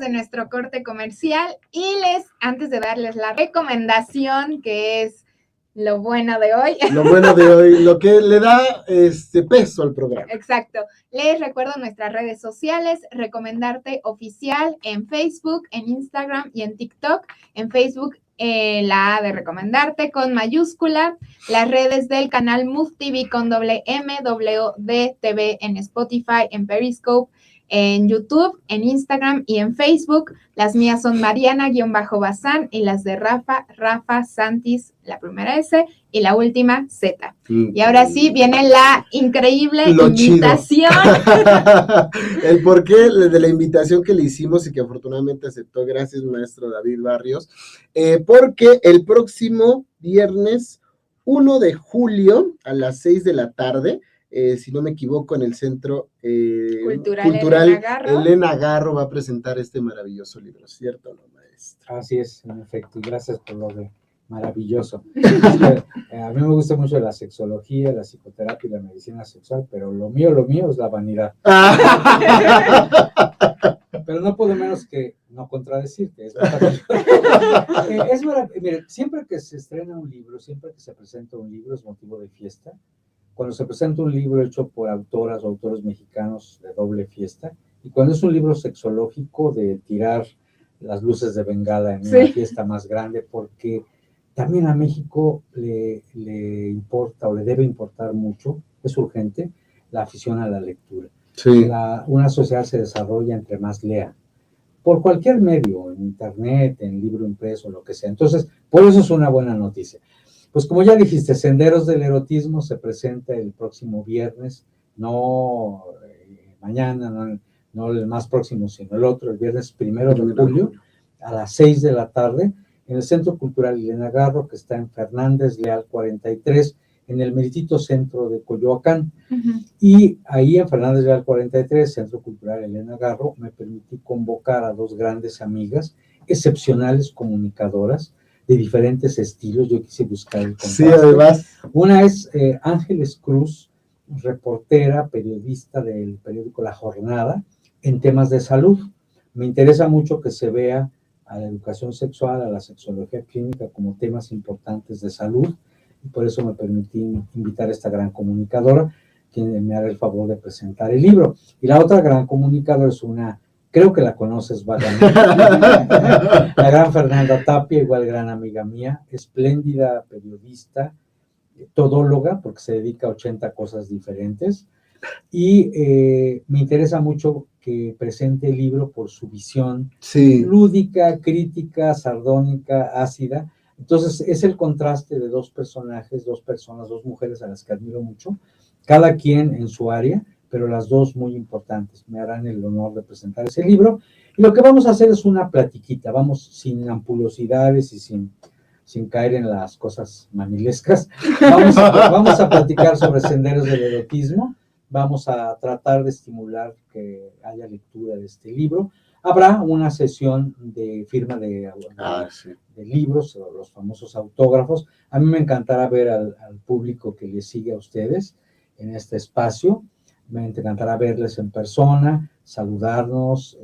de nuestro corte comercial y antes de darles la recomendación, que es lo bueno de hoy. Lo bueno de hoy, lo que le da peso al programa. Exacto. Les recuerdo nuestras redes sociales, Recomendarte Oficial en Facebook, en Instagram y en TikTok. En Facebook, la A de Recomendarte con mayúscula, las redes del canal Mood TV con M, WD TV en Spotify, en Periscope, en YouTube, en Instagram y en Facebook. Las mías son Mariana-Bazán y las de Rafa Santis, la primera S y la última Z. Y ahora sí viene la increíble invitación. El porqué de la invitación que le hicimos y que afortunadamente aceptó, gracias maestro David Barrios, porque el próximo viernes 1 de julio a las 6 de la tarde, si no me equivoco, en el Centro Cultural Elena Garro va a presentar este maravilloso libro, ¿cierto, no, maestro? Así es, en efecto, y gracias por lo de maravilloso. A mí me gusta mucho la sexología, la psicoterapia y la medicina sexual, pero lo mío es la vanidad. Pero no puedo menos que no contradecirte, es maravilloso. Mire, siempre que se estrena un libro, siempre que se presenta un libro es motivo de fiesta. Cuando se presenta un libro hecho por autoras o autores mexicanos, de doble fiesta, y cuando es un libro sexológico, de tirar las luces de bengala en una fiesta más grande, porque también a México le importa o le debe importar mucho, es urgente, la afición a la lectura. Sí. Una sociedad se desarrolla entre más lea, por cualquier medio, en internet, en libro impreso, lo que sea. Entonces, por eso es una buena noticia. Pues como ya dijiste, Senderos del Erotismo se presenta el próximo viernes, no mañana, no el más próximo, sino el otro, el viernes 1 de julio, a las 6 de la tarde, en el Centro Cultural Elena Garro, que está en Fernández Leal 43, en el meritito centro de Coyoacán. Y ahí en Fernández Leal 43, Centro Cultural Elena Garro, me permití convocar a dos grandes amigas, excepcionales comunicadoras, de diferentes estilos. Yo quise buscar el contraste. Sí, además. Una es Ángeles Cruz, reportera, periodista del periódico La Jornada, en temas de salud. Me interesa mucho que se vea a la educación sexual, a la sexología clínica como temas importantes de salud, y por eso me permití invitar a esta gran comunicadora, quien me haga el favor de presentar el libro. Y la otra gran comunicadora es una, creo que la conoces vagamente, la gran Fernanda Tapia, igual gran amiga mía, espléndida periodista, todóloga, porque se dedica a 80 cosas diferentes, y me interesa mucho que presente el libro por su visión lúdica, crítica, sardónica, ácida. Entonces es el contraste de dos personajes, dos personas, dos mujeres a las que admiro mucho, cada quien en su área, pero las dos muy importantes. Me harán el honor de presentar ese libro, y lo que vamos a hacer es una platiquita, vamos sin ampulosidades y sin caer en las cosas mamilescas. Vamos a platicar sobre Senderos del Erotismo, vamos a tratar de estimular que haya lectura de este libro. Habrá una sesión de firma de libros, o los famosos autógrafos. A mí me encantará ver al público que les sigue a ustedes en este espacio. Me encantará verles en persona, saludarnos,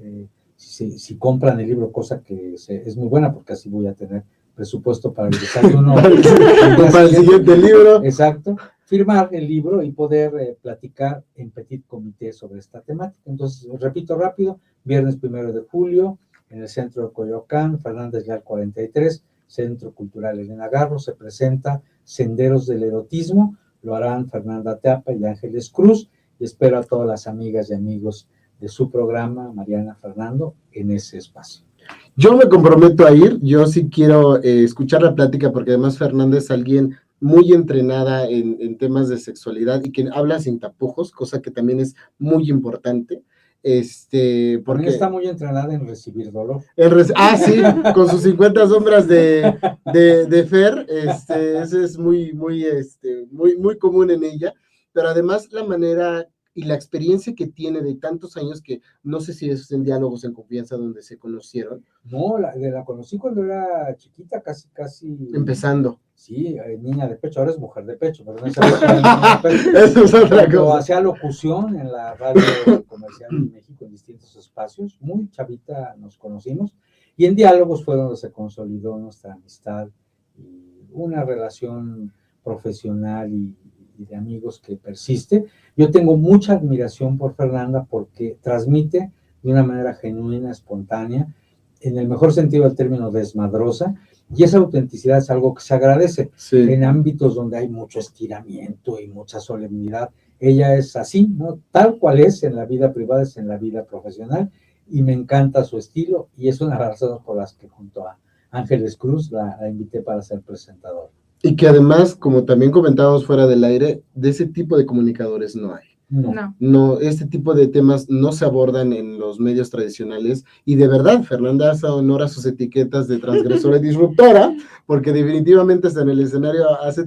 si compran el libro, cosa que es muy buena, porque así voy a tener presupuesto para el desayuno. Para el siguiente libro. Exacto. Firmar el libro y poder platicar en petit comité sobre esta temática. Entonces, repito rápido, viernes 1 de julio, en el centro de Coyoacán, Fernández Leal 43, Centro Cultural Elena Garro, se presenta Senderos del Erotismo, lo harán Fernanda Tapia y Ángeles Cruz, y espero a todas las amigas y amigos de su programa, Mariana, Fernando, en ese espacio. Yo me comprometo a ir, yo sí quiero escuchar la plática, porque además Fernanda es alguien muy entrenada en temas de sexualidad y que habla sin tapujos, cosa que también es muy importante. Porque está muy entrenada en recibir dolor. Sí, con sus 50 sombras de Fer, ese es muy común en ella, pero además la manera y la experiencia que tiene de tantos años, que no sé si es en Diálogos en Confianza donde se conocieron. No, la conocí cuando era chiquita, casi empezando. Sí, niña de pecho, ahora es mujer de pecho, pero no es niña de pecho. Eso es otra Cuando cosa. hacía locución en la radio comercial de México en distintos espacios, muy chavita nos conocimos, y en Diálogos fue donde se consolidó nuestra amistad y una relación profesional y de amigos que persiste. Yo tengo mucha admiración por Fernanda porque transmite de una manera genuina, espontánea, en el mejor sentido del término, desmadrosa, y esa autenticidad es algo que se agradece. Sí. En ámbitos donde hay mucho estiramiento y mucha solemnidad. Ella es así, ¿no? Tal cual es en la vida privada, es en la vida profesional, y me encanta su estilo, y es una de las razones por las que junto a Ángeles Cruz la invité para ser presentador. Y que además, como también comentábamos fuera del aire, de ese tipo de comunicadores no hay. No, este tipo de temas no se abordan en los medios tradicionales, y de verdad, Fernanda hace honor a sus etiquetas de transgresora y disruptora, porque definitivamente en el escenario hace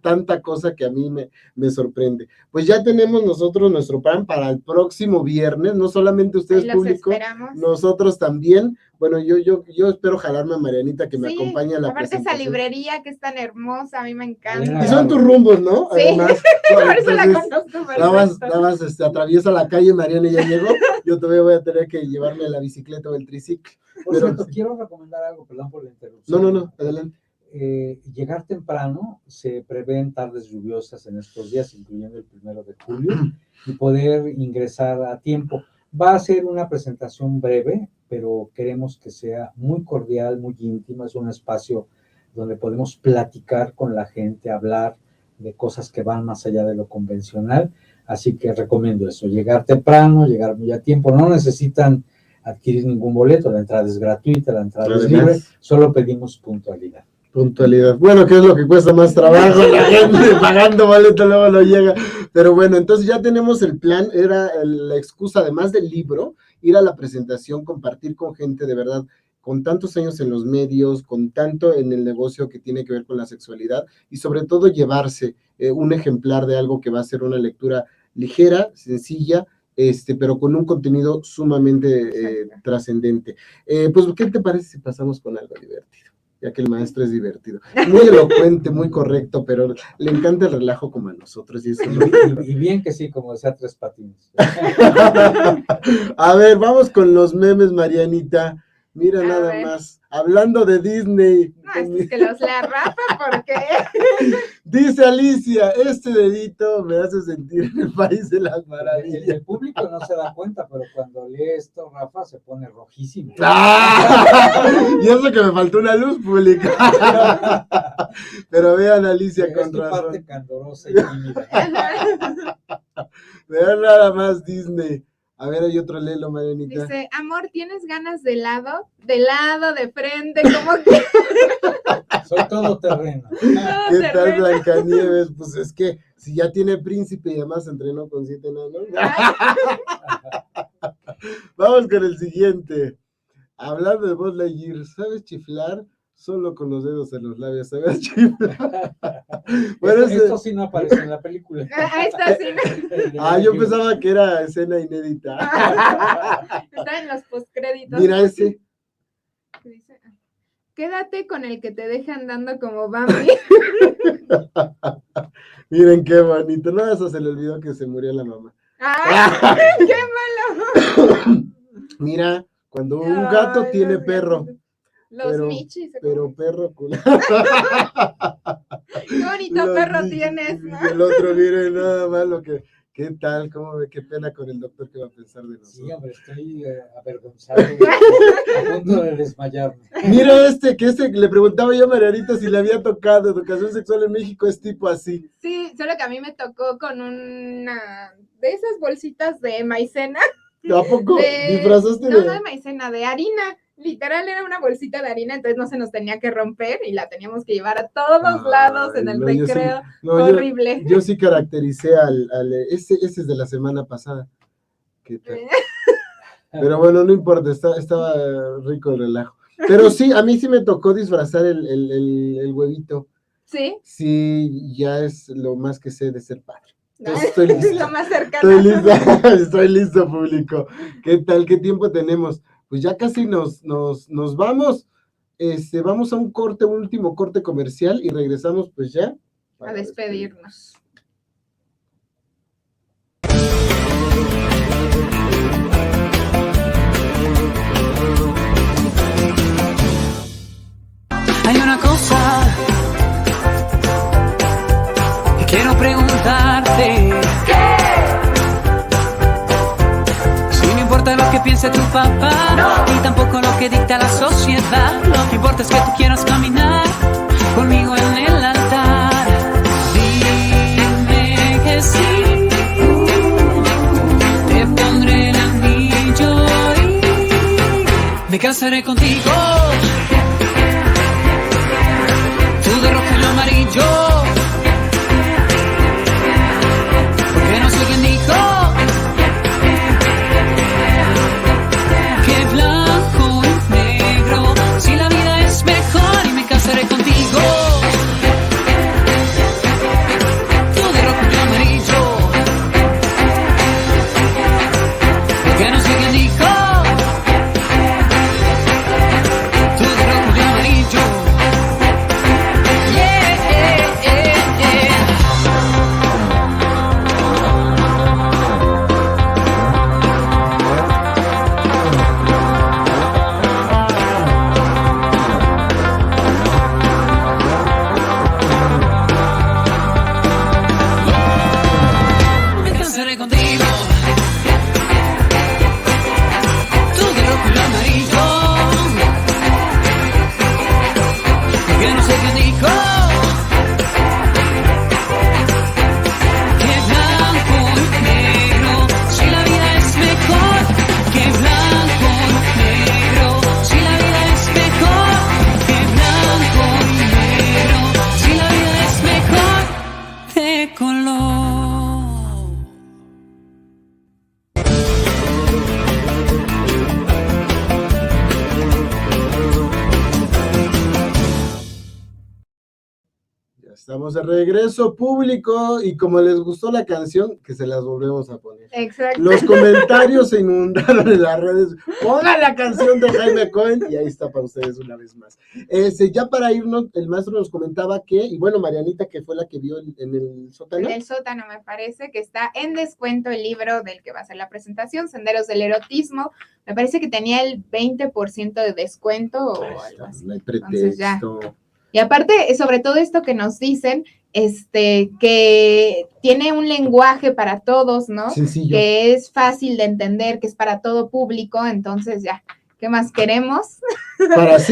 tanta cosa que a mí me sorprende. Pues ya tenemos nosotros nuestro plan para el próximo viernes, no solamente ustedes, público, nosotros también. Bueno, yo espero jalarme a Marianita que me acompañe a la presentación. Aparte esa librería que es tan hermosa, a mí me encanta. Y son tus rumbos, ¿no? Sí, además, por eso la conozco perfecto. Nada más atraviesa la calle, Mariana ya llegó, yo todavía voy a tener que llevarme la bicicleta o el triciclo. Por cierto, quiero recomendar algo, perdón por la interrupción. No, adelante. Llegar temprano, se prevén tardes lluviosas en estos días, incluyendo el 1 de julio, y poder ingresar a tiempo. Va a ser una presentación breve, pero queremos que sea muy cordial, muy íntima. Es un espacio donde podemos platicar con la gente, hablar de cosas que van más allá de lo convencional. Así que recomiendo eso, llegar temprano, llegar muy a tiempo. No necesitan adquirir ningún boleto, la entrada es gratuita, la entrada es libre, solo pedimos puntualidad. Puntualidad. Bueno, ¿qué es lo que cuesta más trabajo? La gente pagando boleto luego lo llega. Pero bueno, entonces ya tenemos el plan, era la excusa, además del libro, ir a la presentación, compartir con gente de verdad, con tantos años en los medios, con tanto en el negocio que tiene que ver con la sexualidad, y sobre todo llevarse un ejemplar de algo que va a ser una lectura ligera, sencilla, pero con un contenido sumamente trascendente. Pues, ¿qué te parece si pasamos con algo divertido? Ya que el maestro es divertido. Muy elocuente, muy correcto, pero le encanta el relajo como a nosotros. Y bien que sí, como decía Tres Patines. A ver, vamos con los memes, Marianita. Mira nada más. Hablando de Disney. No, es que los lea Rafa, ¿por qué? Dice Alicia, este dedito me hace sentir en el país de las maravillas. El público no se da cuenta, pero cuando lee esto, Rafa se pone rojísimo. ¡Ah! Y eso que me faltó una luz pública. Pero vean, Alicia, es con tu razón. parte candorosa y tímida. Vean nada más Disney. A ver, hay otro lelo, Marianita. Dice, amor, ¿tienes ganas de lado? De lado, de frente, ¿cómo que? Soy todo terreno. ¿Qué tal, Blancanieves? Pues es que si ya tiene príncipe y además entrenó con 7 enanos. Vamos con el siguiente. Hablando de Buzz Lightyear, ¿sabes chiflar? Solo con los dedos en los labios, ¿sabes chiflar? Bueno, esto sí no aparece en la película. Esto sí no. Yo pensaba que era escena inédita. Está en los postcréditos. Mira ese. Dice, quédate con el que te deje andando como Bambi. Miren qué bonito. No, eso se le olvidó que se murió la mamá. ¡Ay, qué malo! Mira, cuando un gato tiene perro. Los michis. Pero perro culo. Qué bonito perro tienes, ¿no? Y el otro, miren, nada más lo que... ¿Qué tal? ¿Cómo ve? Qué pena con el doctor que va a pensar de nosotros. Sí, hombre, estoy avergonzado, a punto de desmayarme. Mira que le preguntaba yo a Marianita si le había tocado educación sexual en México, es tipo así. Sí, solo que a mí me tocó con una de esas bolsitas de maicena. ¿A poco? ¿Disfrazaste No de maicena, de harina. Literal era una bolsita de harina, entonces no se nos tenía que romper y la teníamos que llevar a todos lados en el recreo. Horrible. Yo sí caractericé ese es de la semana pasada. ¿Qué tal? Pero bueno, no importa, estaba rico el relajo. Pero sí, a mí sí me tocó disfrazar el huevito. ¿Sí? Sí, ya es lo más que sé de ser padre. Estoy listo. Lo más cercano. Estoy listo, público. ¿Qué tal? ¿Qué tiempo tenemos? Pues ya casi nos vamos. vamos a un último corte comercial y regresamos pues ya. A despedirnos. Hay una cosa que quiero preguntarte. Si no importa lo que piense tu papá, y tampoco lo que dicta la sociedad, lo que importa es que tú quieras caminar conmigo en el altar. Dime que sí, te pondré el anillo y me casaré contigo. De rojo y amarillo, porque no sé quién dijo que blanco y negro, si la vida es mejor y me casaré contigo. Tú de rojo y amarillo, porque no sé quién dijo tú de rojo y amarillo. Estamos de regreso, público, y como les gustó la canción, que se las volvemos a poner. Exacto. Los comentarios se inundaron en las redes. Pongan la canción de Jaime Cohen y ahí está para ustedes una vez más. Ya para irnos, el maestro nos comentaba que, y bueno, Marianita, que fue la que vio en el sótano. En el sótano me parece que está en descuento el libro del que va a ser la presentación, Senderos del Erotismo. Me parece que tenía el 20% de descuento o algo así. No hay pretexto. Y aparte, sobre todo esto que nos dicen, que tiene un lenguaje para todos, ¿no? Sencillo. Que es fácil de entender, que es para todo público, entonces ya, ¿qué más queremos?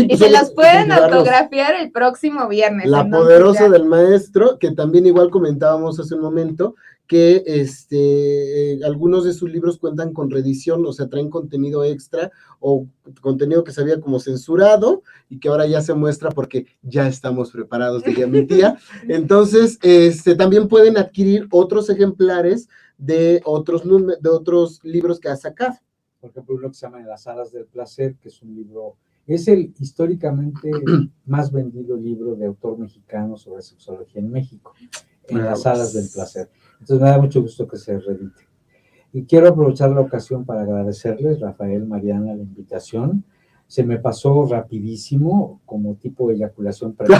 Y se los pueden autografiar el próximo viernes. La poderosa del maestro, que también igual comentábamos hace un momento, que algunos de sus libros cuentan con reedición, o sea, traen contenido extra o contenido que se había como censurado y que ahora ya se muestra porque ya estamos preparados, diría mi tía. Entonces, también pueden adquirir otros ejemplares de otros libros que ha sacado. Por ejemplo, uno que se llama En las alas del placer, que es un libro, es el históricamente más vendido libro de autor mexicano sobre sexología en México, En las alas del placer. Entonces me da mucho gusto que se reedite. Y quiero aprovechar la ocasión para agradecerles, Rafael, Mariana, la invitación. Se me pasó rapidísimo, como tipo eyaculación precoz,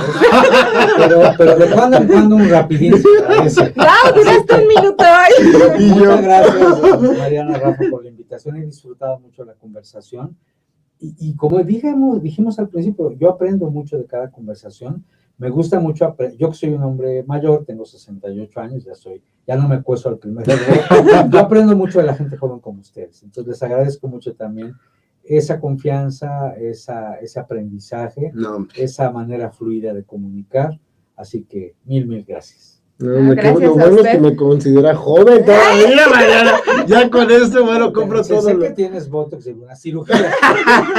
pero de cuando en cuando un rapidín. ¡Wow! Duraste un minuto hoy. Muchas gracias, Mariana, Rafa, por la invitación. He disfrutado mucho la conversación. Y como dijimos al principio, yo aprendo mucho de cada conversación. Me gusta mucho, yo que soy un hombre mayor, tengo 68 años, ya no me cueso al primer error. Yo aprendo mucho de la gente joven como ustedes. Entonces les agradezco mucho también esa confianza, ese aprendizaje, esa manera fluida de comunicar. Así que mil gracias. No, qué bueno es que me considera joven todavía, Mariana. Ya con esto, bueno, compro todo. Sé que tienes botox y una cirugía,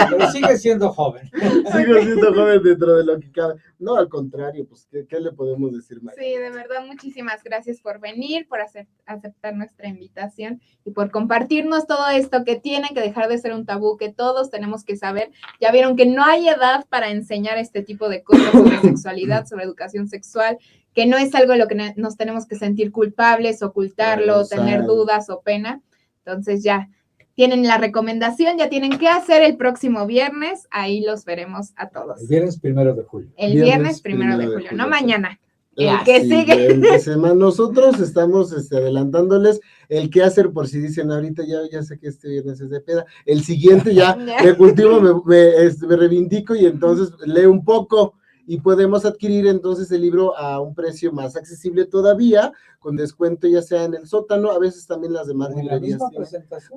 pero sigues siendo joven. Sigo siendo joven dentro de lo que cabe. No, al contrario, pues, ¿qué le podemos decir, Mariana? Sí, de verdad, muchísimas gracias por venir, por aceptar nuestra invitación y por compartirnos todo esto que tiene que dejar de ser un tabú, que todos tenemos que saber. Ya vieron que no hay edad para enseñar este tipo de cosas sobre sexualidad, sobre educación sexual, que no es algo de lo que nos tenemos que sentir culpables, ocultarlo, tener dudas o pena. Entonces ya, tienen la recomendación, ya tienen qué hacer el próximo viernes, ahí los veremos a todos. El viernes 1 de julio. El viernes 1 de julio, no mañana. El La que sigue. siguiente semana. Nosotros estamos adelantándoles el qué hacer por si dicen ahorita ya sé que este viernes es de peda. El siguiente ya me cultivo, me reivindico y entonces leo un poco y podemos adquirir entonces el libro a un precio más accesible todavía, con descuento ya sea en el sótano, a veces también las demás librerías.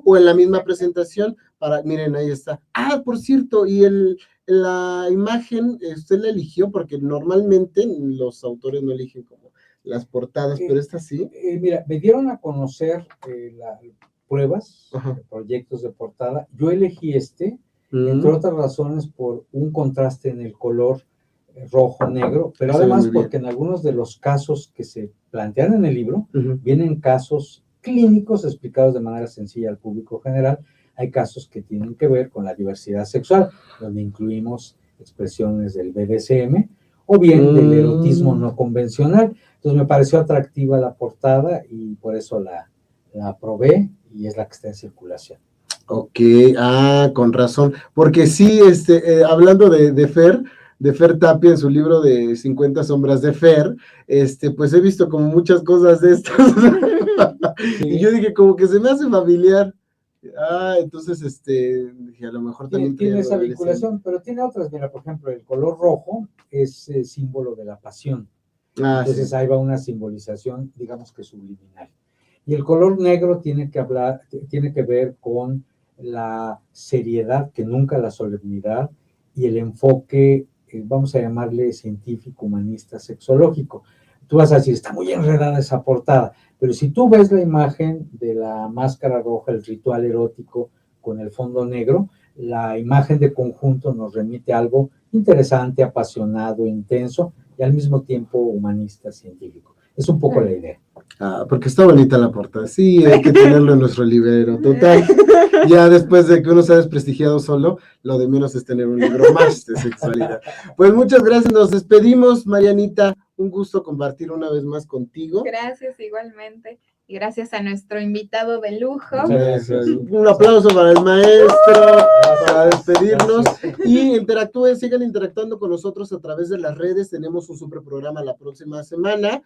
O en la misma presentación, miren, ahí está. Ah, por cierto, y la imagen, usted la eligió porque normalmente los autores no eligen como las portadas, pero esta sí. Mira, me dieron a conocer pruebas, proyectos de portada. Yo elegí entre otras razones, por un contraste en el color rojo-negro, pero además porque en algunos de los casos que se plantean en el libro, vienen casos clínicos explicados de manera sencilla al público general. Hay casos que tienen que ver con la diversidad sexual, donde incluimos expresiones del BDSM o bien del erotismo no convencional. Entonces me pareció atractiva la portada y por eso la aprobé y es la que está en circulación. Ok, con razón, porque sí, hablando de Fer Tapia en su libro de 50 sombras de Fer, pues he visto como muchas cosas de estas, sí. Y yo dije como que se me hace familiar. Entonces, dije, a lo mejor también tiene esa vinculación, pero tiene otras. Mira, por ejemplo, el color rojo es símbolo de la pasión. Entonces sí. Ahí va una simbolización, digamos que subliminal. Y el color negro tiene que ver con la seriedad, que nunca la solemnidad, y el enfoque, vamos a llamarle científico, humanista, sexológico. Tú vas a decir, está muy enredada esa portada, pero si tú ves la imagen de la máscara roja, el ritual erótico con el fondo negro, la imagen de conjunto nos remite a algo interesante, apasionado, intenso y al mismo tiempo humanista, científico. Es un poco la idea. Porque está bonita la portada. Sí, hay que tenerlo en nuestro librero. Total, ya después de que uno se ha desprestigiado solo, lo de menos es tener un libro más de sexualidad. Pues muchas gracias, nos despedimos, Marianita. Un gusto compartir una vez más contigo. Gracias, igualmente. Y gracias a nuestro invitado de lujo. Gracias. Un aplauso para el maestro, para despedirnos. Y sigan interactuando con nosotros a través de las redes. Tenemos un super programa la próxima semana,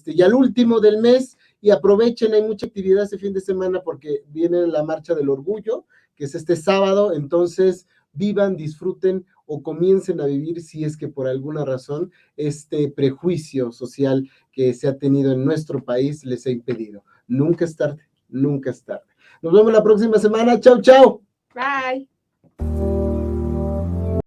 ya el último del mes. Y aprovechen, hay mucha actividad este fin de semana porque viene la Marcha del Orgullo, que es este sábado. Entonces, vivan, disfruten o comiencen a vivir si es que por alguna razón este prejuicio social que se ha tenido en nuestro país les ha impedido. Nunca es tarde, nunca es tarde. Nos vemos la próxima semana. Chau, chau. Bye.